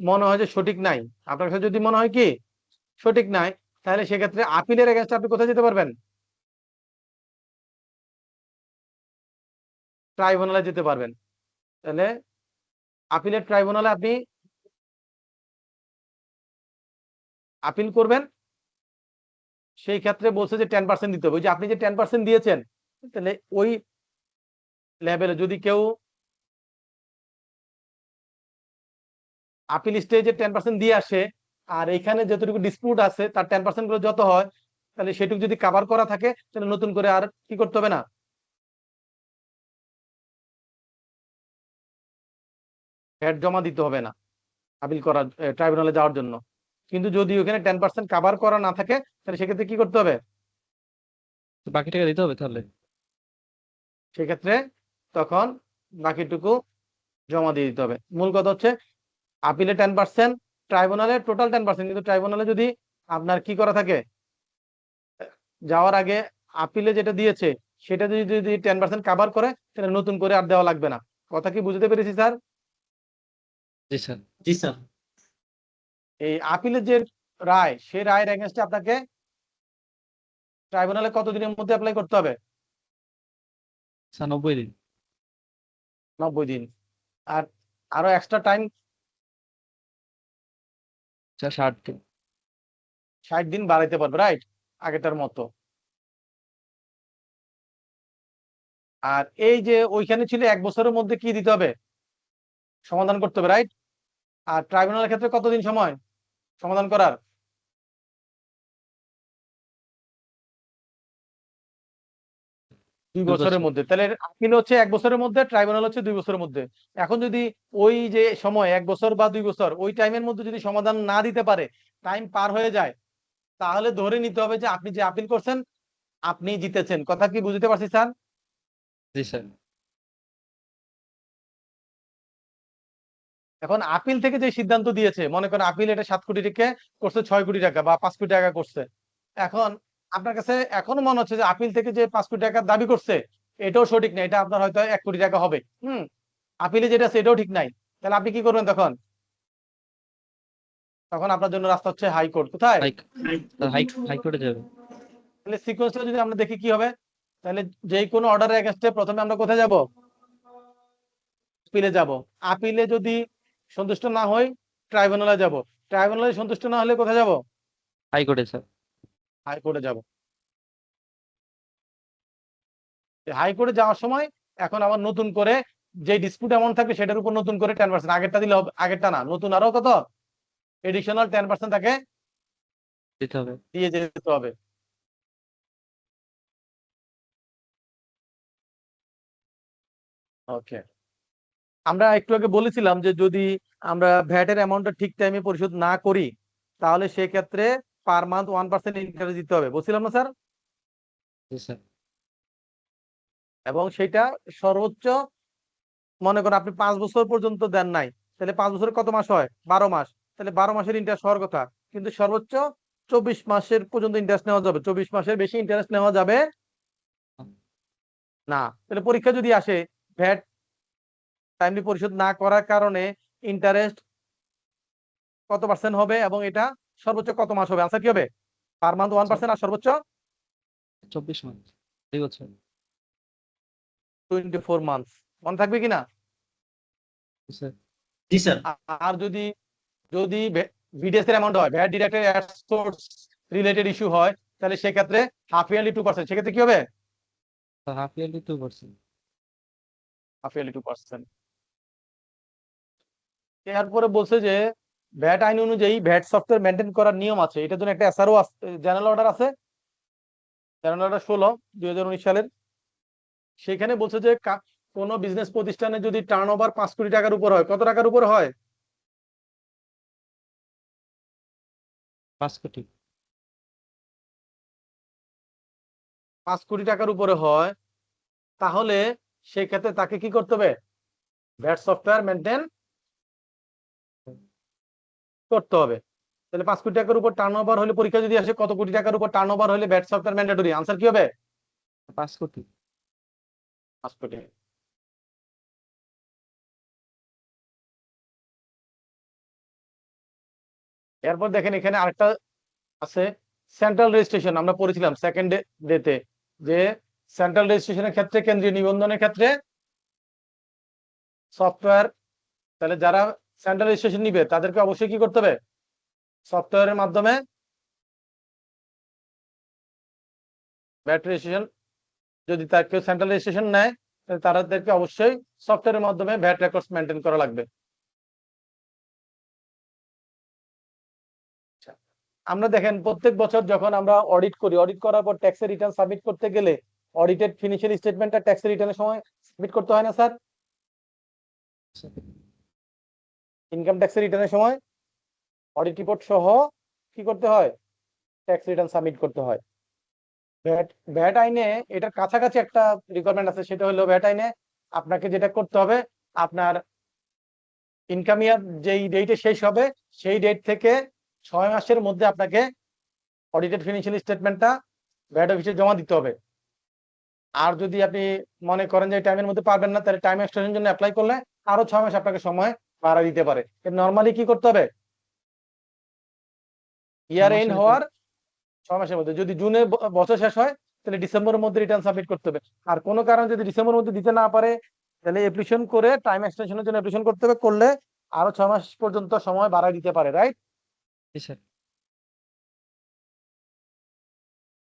A: মনে হয় যে সঠিক নাই, আপনার কাছে যদি মনে হয় কি সঠিক নাই, তাহলে সেক্ষেত্রে আপিলের এগেনস্টে আপনি কোথায় যেতে পারবেন? ট্রাইব্যুনালে যেতে পারবেন। তাহলে আপিলের ট্রাইব্যুনালে আপনি আপিল করবেন। সেই ক্ষেত্রে বলছে যে 10% দিতে হবে। ওই যে আপনি যে 10% দিয়েছেন, তাহলে ওই লেভেলে যদি কেউ আপিল স্টেজে 10% দিয়ে আসে, আর এখানে যতটুকু ডিসপিউট আছে তার 10% গুলো যত হয়, তাহলে সেটুকু যদি কভার করা থাকে, তাহলে নতুন করে আর কি করতে হবে না, ভ্যাট জমা দিতে হবে না আপিল করার ট্রাইব্যুনালে যাওয়ার জন্য। কিন্তু যদি ওখানে 10% কভার করা না থাকে, তাহলে সেক্ষেত্রে কি করতে হবে?
E: তো বাকি টাকা দিতে হবে তাহলে?
A: সেক্ষেত্রে তখন বাকিটুকু জমা দিয়ে দিতে হবে। মূল কথা হচ্ছে আপিলে 10%, ট্রাইব্যুনালে টোটাল 10%, কিন্তু ট্রাইব্যুনালে যদি আপনার কি করা থাকে, যাওয়ার আগে আপিলে যেটা দিয়েছে সেটা যদি যদি 10% কাভার করে, তাহলে নতুন করে আর দেওয়া লাগবে না। কথা কি বুঝতে পেরেছি স্যার?
E: জি স্যার।
F: জি স্যার।
A: এই আপিলের যে রায়, সেই রায়ের এগেনস্টে আপনাকে ট্রাইব্যুনালে কতদিনের মধ্যে অ্যাপ্লাই করতে হবে?
E: স্যার 90 দিন।
A: 90 দিন। আর আরো এক্সট্রা টাইম
E: স্যার 60 দিন।
A: 60 দিন বাড়াইতে পারবে, রাইট, আগেটার মতো। আর এই যে ওইখানে ছিল 1 বছরের মধ্যে কি দিতে হবে, সমাধান করতে হবে, রাইট। আর ট্রাইব্যুনালের ক্ষেত্রে কতদিন সময় সমাধান করার? 2
E: 2
A: বছরের
E: বছর।
A: মধ্যে। তাহলে আপিল হচ্ছে 1 বছরের মধ্যে, ট্রাইব্যুনাল হচ্ছে 2 বছরের মধ্যে। এখন যদি ওই যে সময় 1 বছর বা 2 বছর, ওই টাইমের মধ্যে যদি সমাধান না দিতে পারে, টাইম পার হয়ে যায়, তাহলে ধরে নিতে হবে যে আপনি যে আপিল করছেন আপনি জিতেছেন। কথা কি বুঝতে পারছি স্যার?
E: জি স্যার।
A: এখন আপিল থেকে যে সিদ্ধান্ত দিয়েছে, মনে করেন আপিল এটা 7 কোটি টাকা করছে 6 কোটি টাকা বা 5 কোটি টাকা করছে, এখন আপনার কাছে এখনো মনে হচ্ছে যে আপিল থেকে যে 5 কোটি টাকা দাবি করছে এটাও সঠিক না, এটা আপনার হয়তো 1 কোটি টাকা হবে। আপিলে যেটা আছে এটাও ঠিক নাই, তাহলে আপনি কি করবেন তখন? তখন আপনার জন্য রাস্তা হচ্ছে হাইকোর্ট। কোথায়?
E: হাই হাইকোর্টে যাবে।
A: তাহলে সিকোয়েন্সটা যদি আমরা দেখি কি হবে, তাহলে যে কোনো অর্ডারের এগেইনস্টে প্রথমে আমরা কোথায় যাব? আপিলে যাব। আপিলে যদি সন্তুষ্ট না হই, ট্রাইব্যুনালে যাব। ট্রাইব্যুনালে সন্তুষ্ট না হলে কোথায় যাব?
E: হাইকোর্টে স্যার।
A: হাইকোর্টে যাব। হাইকোর্টে যাওয়ার সময় এখন আবার নতুন করে যে ডিসপিউট অ্যামাউন্ট থাকবে সেটার উপর নতুন করে 10%, আগেরটা দিলে হবে, আগেরটা না, নতুন আরো কত এডিশনাল 10% তাকে
E: দিতে হবে।
A: দিয়ে যেতে হবে। ওকে, আমরা একটু আগে বলেছিলাম যে যদি আমরা ভ্যাটের অ্যামাউন্টটা ঠিক টাইমে পরিশোধ না করি, তাহলে সেক্ষেত্রে পার মান্থ 1% ইন্টারেস্ট দিতে হবে, বলছিলাম না স্যার?
E: জি স্যার।
A: এবং সেটা সর্বোচ্চ, মনে করেন আপনি 5 বছর পর্যন্ত দেন নাই, তাহলে 5 বছরে কত মাস হয়? 12 মাস। তাহলে 12 মাসের ইন্টারেস্ট হওয়ার কথা, কিন্তু সর্বোচ্চ 24 মাসের পর্যন্ত ইন্টারেস্ট নেওয়া যাবে, 24 মাসের বেশি ইন্টারেস্ট নেওয়া যাবে না। তাহলে পরীক্ষা যদি আসে ভ্যাট টাইমলি পরিশোধ না করার কারণে ইন্টারেস্ট কত পার্সেন্ট হবে এবং এটা সর্বোচ্চ কত মাস হবে, আনসার কি হবে? পার মান্থ 1% আর সর্বোচ্চ
E: 24 মাস, 2 বছর।
A: 24 মান্থস। মনে থাকবে কিনা?
E: জি স্যার।
F: জি স্যার।
A: আর যদি যদি ভিডিএস এর অ্যামাউন্ট হয়, VAT deducted exports related issue হয়, তাহলে সেক্ষেত্রে হাফ ইয়ারলি 2%। সেক্ষেত্রে কি হবে?
E: Half yearly 2%।
A: Half yearly 2%। এরপরে বলছে যে ভ্যাট আইন অনুযায়ী ভ্যাট সফটওয়্যার মেনটেন করার নিয়ম আছে, এটার জন্য একটা এসআরও জেনারেল অর্ডার আছে, জেনারেল অর্ডার 16/2019 সালের। সেখানে বলছে যে কোনো বিজনেস প্রতিষ্ঠানে যদি টার্নওভার 5 কোটি টাকার উপর হয়, কত টাকার উপর হয়?
E: 5 কোটি।
A: 5 কোটি টাকার উপরে হয়, তাহলে সেক্ষেত্রে তাকে কি করতে হবে? ভ্যাট সফটওয়্যার মেনটেন করতে হবে। তাহলে 5 কোটি টাকার উপর টার্নওভার হলে, পরীক্ষা যদি আসে কত কোটি টাকার উপর টার্নওভার হলে ভ্যাট সফটওয়্যার ম্যান্ডেটরি, আনসার কি হবে?
E: 5 কোটি।
A: 5 কোটি। এরপর দেখেন এখানে আরেকটা আছে, সেন্ট্রাল রেজিস্ট্রেশন। আমরা পড়েছিলাম সেকেন্ড ডেতে যে সেন্ট্রাল রেজিস্ট্রেশনের ক্ষেত্রে, কেন্দ্রীয় নিবন্ধনের ক্ষেত্রে সফটওয়্যার, তাহলে যারা সেন্ট্রাল রেজিস্ট্রেশন নিবে তাদেরকে অবশ্যই কি করতে হবে? সফটওয়্যারের মাধ্যমে ভ্যাট রেজিস্ট্রেশন, যদি তার কেউ সেন্ট্রাল রেজিস্ট্রেশন নেয় তাহলে তাদেরকে অবশ্যই সফটওয়্যারের মাধ্যমে ভ্যাট রেকর্ডস মেনটেন করা লাগবে। আমরা দেখেন প্রত্যেক বছর যখন আমরা অডিট করি, অডিট করার পর ট্যাক্সের রিটার্ন সাবমিট করতে গেলে অডিটেড ফিনান্সিয়াল স্টেটমেন্টটা ট্যাক্সের রিটার্নের সময় সাবমিট করতে হয় না স্যার? ইনকাম ট্যাক্সের রিটার্নের সময় অডিট রিপোর্ট সহ কি করতে হয়? ট্যাক্স রিটার্ন সাবমিট করতে হয়। ভ্যাট আইনে এটার কাছাকাছি একটা রিকোয়ারমেন্ট আছে, সেটা হলো ভ্যাট আইনে আপনাকে যেটা করতে হবে, আপনার ইনকাম ইয়ার যেই ডেটে শেষ হবে সেই ডেট থেকে 6 মাসের মধ্যে আপনাকে অডিটেড ফিনান্সিয়াল স্টেটমেন্টটা ভ্যাট অফিসে জমা দিতে হবে। আর যদি আপনি মনে করেন যে টাইমের মধ্যে পারবেন না, তাহলে টাইম এক্সটেনশন জন্য অ্যাপ্লাই করলে আরো 6 মাস আপনাকে সময় বাড়া দিতে পারে। নর্মালি কি করতে হবে, ইয়ার এন্ড হওয়ার 6 মাসের মধ্যে, যদি জুনে বছর শেষ হয় তাহলে ডিসেম্বরের মধ্যে রিটার্ন সাবমিট করতে হবে। আর কোনো কারণে যদি ডিসেম্বরের মধ্যে দিতে না পারে তাহলে অ্যাপ্লিকেশন করে টাইম এক্সটেনশনের জন্য অ্যাপ্লিকেশন করতে হবে, করলে আরো 6 মাস পর্যন্ত সময় বাড়ায় দিতে পারে, রাইট?
E: জি স্যার।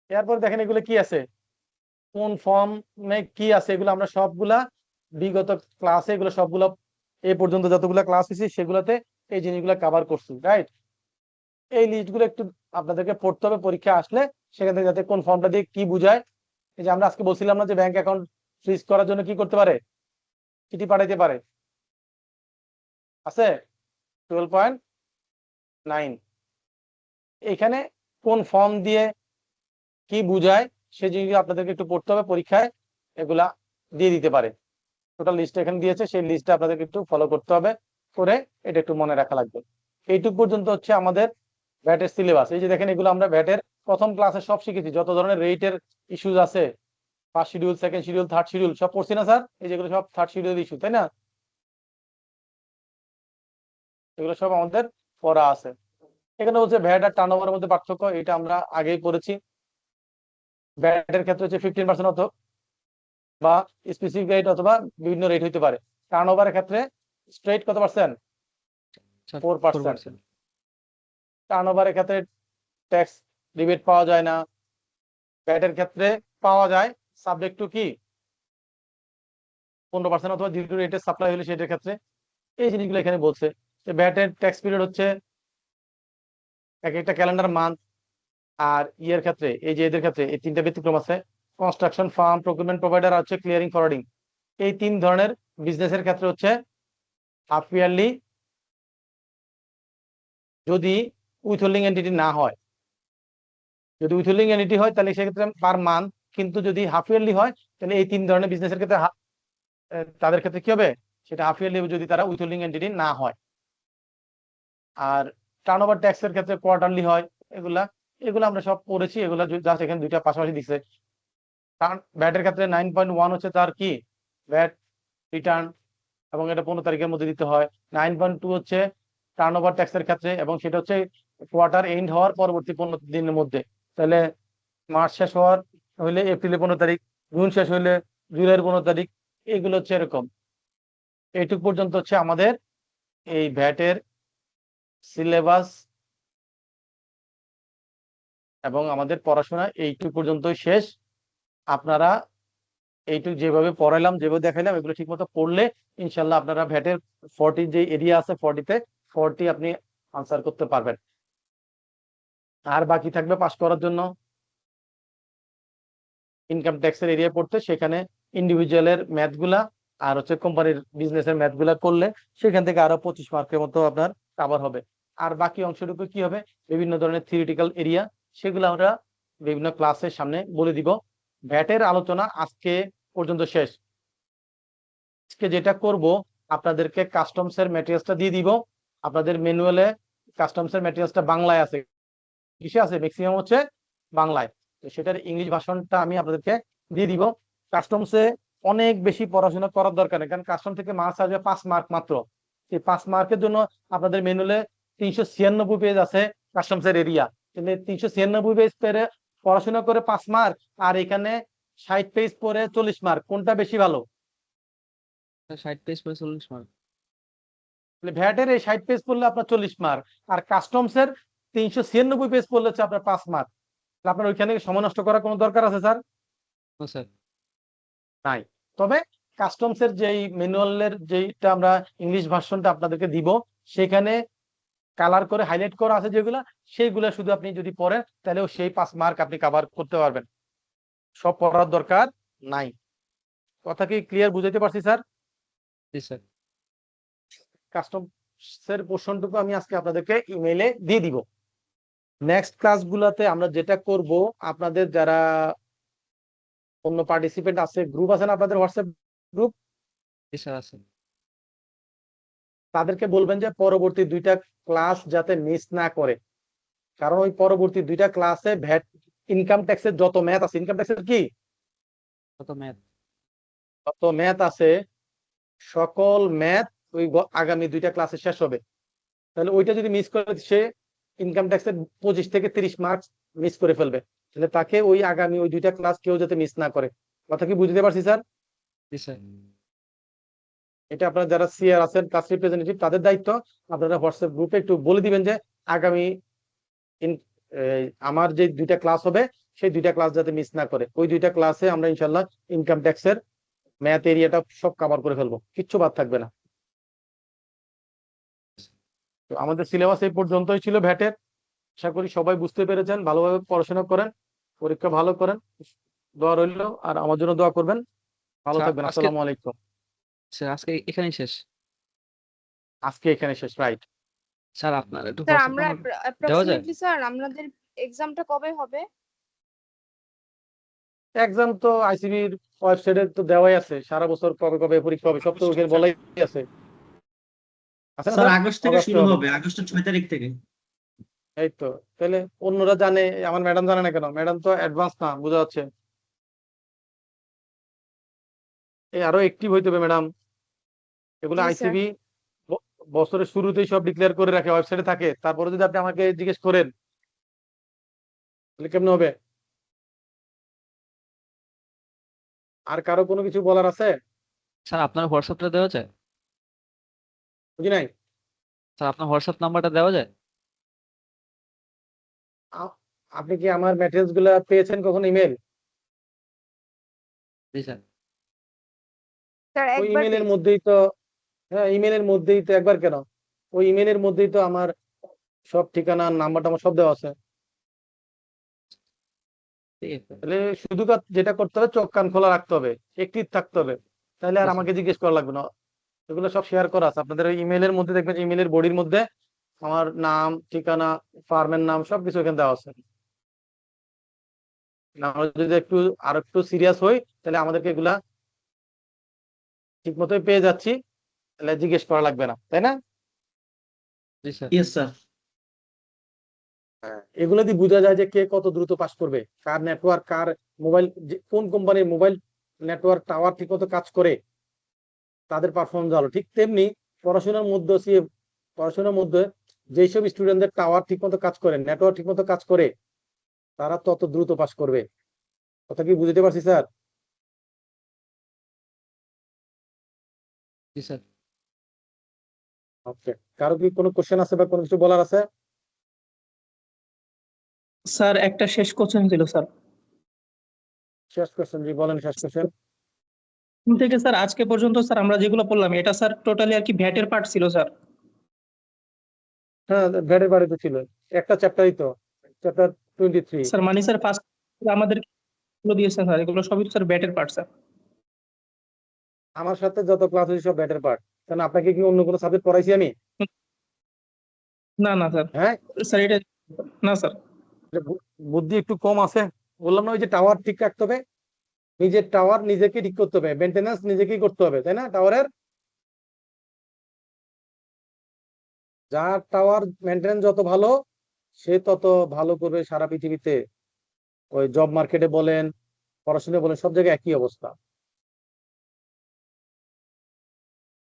A: এরপর দেখেন এগুলো কি আছে, কোন ফর্মে কি আছে, এগুলো আমরা সবগুলা বিগত ক্লাসে এগুলো সবগুলো এই পর্যন্ত যতগুলা ক্লাস হয়েছে সেগুলোতে এই জিনিসগুলো কভার করছি, রাইট? এই লিস্টগুলো একটু আপনাদেরকে পড়তে হবে পরীক্ষা আসলে, সেখান থেকে যাতে কোন ফর্মটা দিয়ে কি বুঝায়। এই যে আমরা আজকে বলছিলাম না যে ব্যাংক অ্যাকাউন্ট ফ্রিজ করার জন্য কি করতে পারে, চিঠি পাঠাইতে পারে, আছে 12.9। এখানে কোন ফর্ম দিয়ে কি বুঝায় সেই জিনিসগুলো আপনাদেরকে একটু পড়তে হবে, পরীক্ষায় এগুলা দিয়ে দিতে পারে। টোটাল লিস্ট এখানে দিয়েছে, সেই লিস্টটা আপনাদেরকে একটু ফলো করতে হবে, করে এটা একটু মনে রাখা লাগবে। এইটুক পর্যন্ত হচ্ছে আমাদের ভ্যাটের সিলেবাস। এই যে দেখেন এগুলো আমরা ভ্যাটের প্রথম ক্লাসে সব শিখেছি, যত ধরনের রেটের ইস্যুজ আছে, first schedule, second schedule, third schedule, সব পড়ছি না স্যার? এই যেগুলো সব থার্ড শিডিউল ইস্যু, তাই না? এগুলো সব আমাদের পড়া আছে। এখানে হচ্ছে ভ্যাট আর টার্নওভারের মধ্যে পার্থক্য, এটা আমরা আগেই পড়েছি। ভ্যাটের ক্ষেত্রে হচ্ছে 15% বা স্পেসিফিক রেট অথবা বিভিন্ন রেট হইতে পারে। টার্নওভারের ক্ষেত্রে স্ট্রেট কত পার্সেন্ট? 4%। টার্নওভারের ক্ষেত্রে ট্যাক্স রিবেট পাওয়া যায় না, ভ্যাটের ক্ষেত্রে পাওয়া যায়, সাবজেক্ট টু কি 15% অথবা 0 রেটের সাপ্লাই হলে সেটার ক্ষেত্রে। এই জিনিসগুলো এখানে বলছে। ভ্যাটের ট্যাক্স পিরিয়ড হচ্ছে এক একটা ক্যালেন্ডার মান্থ। আর ইয়ের ক্ষেত্রে এই যে এদের ক্ষেত্রে এই তিনটা ব্যতিক্রম আছে, কনস্ট্রাকশন ফার্ম, প্রকিউরমেন্ট প্রোভাইডার আর হচ্ছে ক্লিয়ারিং ফরওয়ার্ডিং। এই তিন ধরনের বিজনেসের ক্ষেত্রে হচ্ছে হাফ ইয়ারলি, যদি উইথহোল্ডিং এন্টিটি না হয়। যদি উইথহোল্ডিং এন্টিটি হয় তাহলে সেক্ষেত্রে পার মান্থ, কিন্তু যদি হাফ ইয়ারলি হয় তাহলে এই তিন ধরনের বিজনেসের ক্ষেত্রে তাদের ক্ষেত্রে কি হবে, সেটা হাফ ইয়ারলি যদি তারা উইথহোল্ডিং এন্টিটি না হয়। আর টার্নওভার ট্যাক্সের ক্ষেত্রে কোয়ার্টারলি হয়। এগুলা এগুলো আমরা সব পড়েছি, এগুলা জাস্ট এখানে দুইটা পাশাপাশি দিচ্ছে। ভ্যাটের ক্ষেত্রে 9.1 হচ্ছে তার কি ভ্যাট রিটার্ন, এবং এটা 15 তারিখের মধ্যে দিতে হয়। 9.2 হচ্ছে টার্নওভার ট্যাক্সের ক্ষেত্রে, এবং সেটা হচ্ছে কোয়ার্টার এন্ড হওয়ার পরবর্তী 15 দিনের মধ্যে। তাহলে মার্চ শেষ হওয়ার হইলে এপ্রিলের 15 তারিখ, জুন শেষ হইলে জুলাইয়ের 15 তারিখ। এগুলো হচ্ছে এরকম। এইটুকু পর্যন্ত হচ্ছে আমাদের এই ভ্যাটের সিলেবাস এবং আমাদের পড়াশোনা এইটুকু পর্যন্তই শেষ। আপনারা এইটুকু যেভাবে পড়াইলাম, যেভাবে দেখাইলাম, এগুলো ঠিক মতো পড়লে ইনশাল্লাহ আপনারা ভ্যাটের 40 যে এরিয়া আছে 40তে 40 আপনি আনসার করতে পারবেন। আর বাকি থাকবে পাস করার জন্য ইনকাম ট্যাক্সের এরিয়া পড়তে, সেখানে ইন্ডিভিজুয়ালের ম্যাথ গুলা আর হচ্ছে কোম্পানির বিজনেসের ম্যাথ গুলা করলে সেখান থেকে আরো 25 মার্কের মতো আপনার কভার হবে। আর বাকি অংশটুকু কি হবে, বিভিন্ন ধরনের থিওরিটিক্যাল এরিয়া, সেগুলো আমরা বিভিন্ন ক্লাসের সামনে বলে দিব। ভ্যাটের আলোচনা আজকে পর্যন্ত শেষ। আজকে যেটা করব, আপনাদেরকে কাস্টমসের ম্যাটেরিয়ালসটা দিয়ে দিব। আপনাদের ম্যানুয়ালে কাস্টমসের ম্যাটেরিয়ালসটা বাংলায় আছে, কিসে আছে, ম্যাক্সিমাম হচ্ছে বাংলায়। তো সেটার ইংলিশ ভার্সনটা আমি আপনাদেরকে দিয়ে দিব। কাস্টমসে অনেক বেশি পড়াশোনা করার দরকার নেই, কারণ কাস্টম থেকে মার্কস আসবে 5 মার্ক মাত্র। এই 5 মার্কের জন্য আপনাদের ম্যানুয়ালে 396 পেজ আছে কাস্টমসের এরিয়া, কিন্তু 396 পেজ পেরে পড়াশোনা করে 5 মার্ক, আর এখানে 60 পেজ পরে 40 মার্ক, কোনটা বেশি ভালো?
E: 60 পেজ পরে 40 মার্ক।
A: ভ্যাটের এই 60 পেজ পড়লে আপনার 40 মার্ক, আর কাস্টমসের 396 পেজ পড়লে হচ্ছে আপনার 5 মার্ক। আপনার ওইখানে সময় নষ্ট করার কোনো দরকার আছে স্যার?
E: ও স্যার।
A: নাই। তবে কাস্টমসের যেই ম্যানুয়ালের যেটা আমরা ইংলিশ ভার্সনটা আপনাদেরকে দিব, সেখানে কালার করে হাইলাইট করা আছে যেগুলা, সেইগুলা শুধু আপনি যদি পড়েন তাহলেও সেই 5 মার্ক আপনি কভার করতে পারবেন। সব পড়ার দরকার নাই। কথা কি ক্লিয়ার বুঝাইতে পারছি স্যার?
E: জি স্যার।
A: কাস্টমসের পোর্শনটুকু আমি আজকে আপনাদেরকে ইমেইলে দিয়ে দিব। নেক্সট ক্লাসগুলোতে আমরা যেটা করব, আপনাদের যারা অন্য পার্টিসিপেন্ট আছে, গ্রুপ আছে না আপনাদের হোয়াটসঅ্যাপ গ্রুপ,
E: জি স্যার আছে।
A: তাদেরকে বলবেন যে পরবর্তী 2টা ক্লাস যাতে মিস না করে, কারণ ওই পরবর্তী 2টা ক্লাসে ভ্যাট ইনকাম ট্যাক্সের যত ম্যাথ আছে, ইনকাম ট্যাক্সের কি
E: কত ম্যাথ?
A: যত ম্যাথ আছে সকল ম্যাথ ওই আগামী 2টা ক্লাসে শেষ হবে। তাহলে ওইটা যদি মিস করে, সে ইনকাম ট্যাক্সের 25 থেকে 30 মার্কস মিস করে ফেলবে। তাহলে তাকে ওই আগামী ওই 2টা ক্লাস কেউ যাতে মিস না করে। কথা কি বুঝতে পারছি স্যার?
E: জি স্যার।
A: এটা আপনারা যারা সিআর আছেন, ক্লাস রিপ্রেজেন্টেটিভ, তাদের দায়িত্ব। আপনারা হোয়াটসঅ্যাপ গ্রুপে একটু বলে দিবেন যে আগামী আমার যে 2টা ক্লাস হবে সেই 2টা ক্লাস যাতে মিস না করে। ওই 2টা ক্লাসে আমরা ইনশাল্লাহ ইনকাম ট্যাক্সের ম্যাথ এরিয়াটা সব কভার করে ফেলবো, কিচ্ছু বাদ থাকবে না। তো আমাদের সিলেবাস এই পর্যন্তই ছিল ভ্যাটের। আশা করি সবাই বুঝতে পেরেছেন। ভালোভাবে পড়াশোনা করেন, পরীক্ষা ভালো করেন, দোয়া রইল, আর আমার জন্য দোয়া করবেন। ভালো
E: স্যার,
A: থাকবেন।
E: আজকে
A: আসসালামু আলাইকুম।
E: স্যার আজকে এখানেই শেষ।
A: আজকে এখানে শেষ, রাইট?
E: স্যার আপনার একটু
D: স্যার
E: হোয়াটসঅ্যাপ
D: আমরা
E: নাম্বার দেওয়া যায়?
D: অ্যাপ্রক্সিমেটলি স্যার আমাদের এক্সামটা কবে হবে?
A: এক্সাম তো আইসিবির ওয়েবসাইটে তো দেওয়াই আছে, সারা বছর কবে কবে পরীক্ষা হবে সব তো ওখানে বলাই আছে। আছে না
F: স্যার
A: স্যার?
F: আগস্ট থেকে
A: অগাস্টে
F: শুরু
A: হবে।
F: হবে, আগস্টের 6 তারিখ থেকে।
A: এই তো, তাহলে অন্যরা জানে, আমার ম্যাডাম জানে না কেন? ম্যাডাম তো অ্যাডভান্স না, বোঝা যাচ্ছে। এই আরো অ্যাক্টিভ হইতে হবে ম্যাডাম। এগুলো
D: জি স্যার।
A: আইসিবি বছরের শুরুতেই সব ডিক্লেয়ার করে রাখে, ওয়েবসাইটে থাকে। তারপরে যদি আপনি আমাকে জিজ্ঞেস করেন তাহলে কেমনে হবে? আর কারো কোনো কিছু বলার আছে?
E: স্যার আপনার হোয়াটসঅ্যাপটা দেওয়া যায়?
A: বুঝি নাই।
E: স্যার আপনার হোয়াটসঅ্যাপ নাম্বারটা দেওয়া যায়?
A: আপনি কি আমার ম্যাটেরিয়ালস গুলা পেয়েছেন কখনো ইমেল?
E: জি স্যার।
D: স্যার
A: ওই
D: একবার
A: ইমেলের
D: পেয়েছি।
A: মধ্যেই তো, হ্যাঁ ইমেলের মধ্যেই তো, একবার কেন, ওই ইমেলের মধ্যেই তো আমার সব ঠিকানা, নাম্বার টাম্বার সব দেওয়া আছে।
E: ঠিক আছে।
A: তাহলে শুধু যেটা করতে হবে, চোখ কান খোলা রাখতে হবে, অ্যাক্টিভ থাকতে হবে, তাহলে আর
E: জি স্যার।
A: আমাকে জিজ্ঞেস করা লাগবে না। এগুলো সব শেয়ার করা আছে আপনাদের ওই ইমেলের মধ্যে, দেখবেন ইমেলের বডির মধ্যে আমার নাম, ঠিকানা, ফার্মের নাম সবকিছু এখানে দেওয়া আছে। আমরা যদি আর একটু সিরিয়াস হই, তাহলে আমাদেরকে এগুলা ঠিক মতোই পেয়ে যাচ্ছি, তাহলে জিজ্ঞেস করা লাগবে না, তাই না?
E: জি স্যার।
F: Yes sir.
A: এগুলো দিয়ে বোঝা যায় যে কে কত দ্রুত পাস করবে, কার নেটওয়ার্ক, কার মোবাইল, কোন কোম্পানির মোবাইল নেটওয়ার্ক টাওয়ার ঠিক মতো কাজ করে, তাদের পারফরমেন্স ভালো। ঠিক তেমনি পড়াশোনার মধ্যে যেসব স্টুডেন্টদের টাওয়ার ঠিক মতো কাজ করে, নেটওয়ার্ক ঠিক মতো কাজ করে, তারা তত দ্রুত পাস করবে। কথা কি বুঝতে পারছি স্যার?
E: জি স্যার।
A: ওকে, কারো কি কোনো কোশ্চেন আছে বা কোনো কিছু বলার আছে?
G: স্যার একটা শেষ কোশ্চেন ছিল স্যার।
A: শেষ কোশ্চেন, জি বলেন শেষ কোশ্চেন।
G: শুরু থেকে স্যার আজকে পর্যন্ত স্যার আমরা যেগুলো পড়লাম এটা স্যার টোটালি আর কি ভ্যাটের পার্ট ছিল স্যার।
A: হ্যাঁ, ভ্যাটের বাড়িতে ছিল একটা চ্যাপ্টারই তো, চ্যাপ্টার 23।
G: স্যার মানি স্যার ফার্স্ট আমাদের এগুলো দিয়েছেন স্যার, এগুলো সবই স্যার ভ্যাটের পার্ট স্যার।
A: আমার সাথে যত ক্লাস হয়েছে সব ব্যাটের পার্ট। কারণ আপনাকে কি অন্য কোনো সাবজেক্ট পড়াইছি আমি?
G: না না স্যার,
A: হ্যাঁ,
G: স্যার এটা না স্যার।
A: বুদ্ধি একটু কম আছে। বললাম না, ওই যে টাওয়ার ঠিক রাখতে হবে, নিজের টাওয়ার নিজেকে ঠিক করতে হবে, মেনটেন্যান্স নিজেকেই করতে হবে, তাই না? টাওয়ারের যার টাওয়ার মেনটেন্যান্স যত ভালো, সে তত ভালো করবে সারা পৃথিবীতে। ওই জব মার্কেটে বলেন, পড়াশোনা বলেন, সব জায়গায় একই অবস্থা।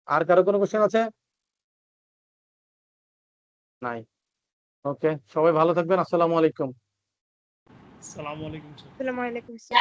A: আর কারো কোনো কোশ্চেন আছে? নাই। ওকে, সবাই ভালো থাকবেন। আসসালামু আলাইকুম।
G: আসসালামু আলাইকুম স্যার।
D: আসসালামু আলাইকুম স্যার।